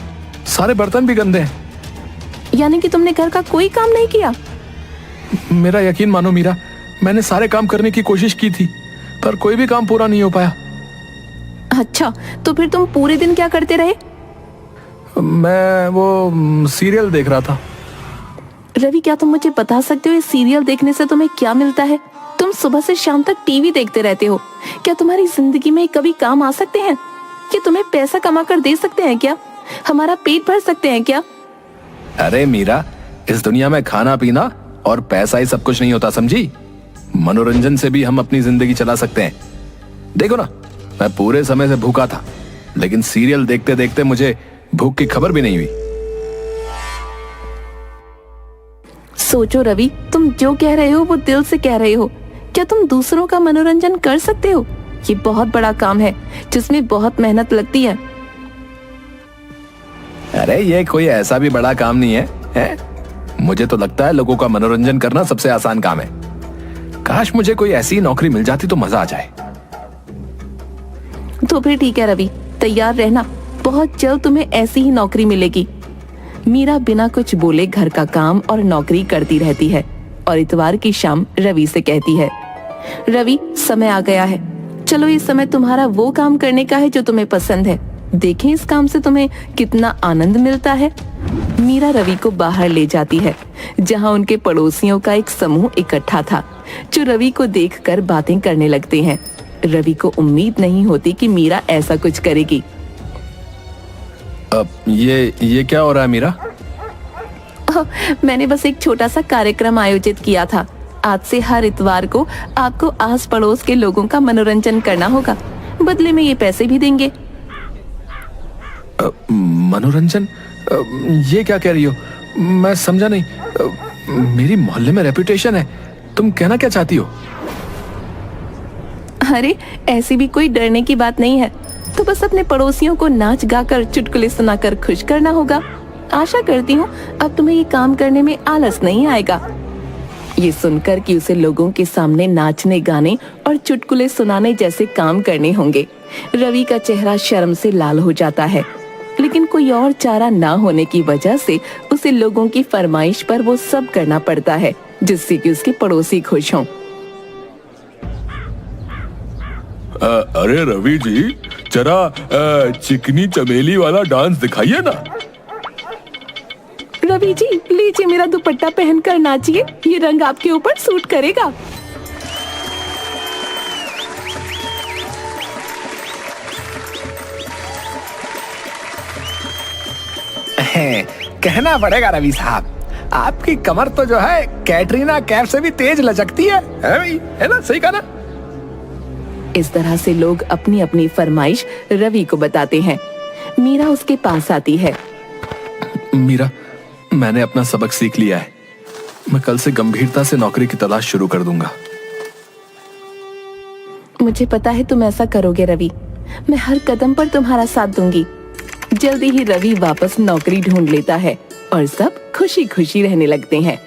सारे बर्तन भी गंदे हैं। यानी कि तुमने घर का कोई काम नहीं किया? मेरा यकीन मानो मीरा, मैंने सारे काम करने की कोशिश की थी पर कोई भी काम पूरा नहीं हो पाया। अच्छा, तो फिर तुम पूरे दिन क्या करते रहे? मैं वो सीरियल देख रहा था। रवि, क्या तुम मुझे बता सकते हो इस सीरियल देखने से तुम्हें क्या मिलता है? तुम सुबह से शाम तक टीवी देखते रहते हो। क्या तुम्हारी जिंदगी में कभी काम आ सकते हैं? कि तुम्हें पैसा कमा कर दे सकते हैं क्या? हमारा पेट भर सकते हैं क्या? अरे मीरा, इस दुनिया में खाना पीना और पैसा ही सब कुछ नहीं होता, समझी? मनोरंजन से भी हम अपनी जिंदगी चला सकते हैं। देखो ना, मैं पूरे समय से भूखा था, लेकिन सीरियल देखते देखते मुझे भूख की खबर भी नहीं हुई। सोचो रवि, तुम जो कह रहे हो वो दिल से कह रहे हो। क्या तुम दूसरों का मनोरंजन कर सकते हो? ये बहुत बड़ा काम है जिसमें बहुत मेहनत लगती है। अरे ये कोई ऐसा भी बड़ा काम नहीं है? मुझे तो लगता है लोगों का मनोरंजन करना सबसे आसान काम है। काश मुझे कोई ऐसी नौकरी मिल जाती तो मजा आ जाए। तो फिर ठीक है रवि, तैयार रहना, बहुत जल्द तुम्हें ऐसी ही नौकरी मिलेगी। मीरा बिना कुछ बोले घर का काम और नौकरी करती रहती है और इतवार की शाम रवि से कहती है, रवि समय आ गया है, चलो इस समय तुम्हारा वो काम करने का है जो तुम्हें पसंद है। देखें इस काम से तुम्हें कितना आनंद मिलता है। मीरा रवि को बाहर ले जाती है जहां उनके पड़ोसियों का एक समूह इकट्ठा था जो रवि को देखकर बातें करने लगते हैं। रवि को उम्मीद नहीं होती कि मीरा ऐसा कुछ करेगी। अब ये क्या हो रहा है मीरा? मैंने बस एक छोटा सा कार्यक्रम आयोजित किया था। आज से हर इतवार को आपको आस पड़ोस के लोगों का मनोरंजन करना होगा, बदले में ये पैसे भी देंगे। मनोरंजन? ये क्या कह रही हो? मैं समझा नहीं। मेरी मोहल्ले में रेपुटेशन है, तुम कहना क्या चाहती हो? अरे ऐसी भी कोई डरने की बात नहीं है, तो बस अपने पड़ोसियों को नाच गाकर चुटकुले सुनाकर खुश करना होगा। आशा करती हूँ अब तुम्हें ये काम करने में आलस नहीं आएगा। ये सुनकर कि उसे लोगों के सामने नाचने गाने और चुटकुले सुनाने जैसे काम करने होंगे, रवि का चेहरा शर्म से लाल हो जाता है, लेकिन कोई और चारा ना होने की वजह से उसे लोगों की फरमाइश पर वो सब करना पड़ता है जिससे कि उसके पड़ोसी खुश हों। अरे रवि जी, जरा चिकनी चमेली वाला डांस दिखाइए ना। रवि जी लीजिए मेरा दुपट्टा पहनकर नाचिए, ये रंग आपके ऊपर सूट करेगा। कहना पड़ेगा रवि साहब, आपकी कमर तो जो है कैटरीना कैफ से भी तेज लचकती है भाई, है ना? सही कहा ना? इस तरह से लोग अपनी अपनी फरमाइश रवि को बताते हैं। मीरा उसके पास आती है। मीरा, मैंने अपना सबक सीख लिया है। मैं कल से गंभीरता से नौकरी की तलाश शुरू कर दूंगा। मुझे पता है तुम ऐसा करोगे रवि, मैं हर कदम पर तुम्हारा साथ दूंगी। जल्दी ही रवि वापस नौकरी ढूंढ लेता है और सब खुशी खुशी रहने लगते हैं।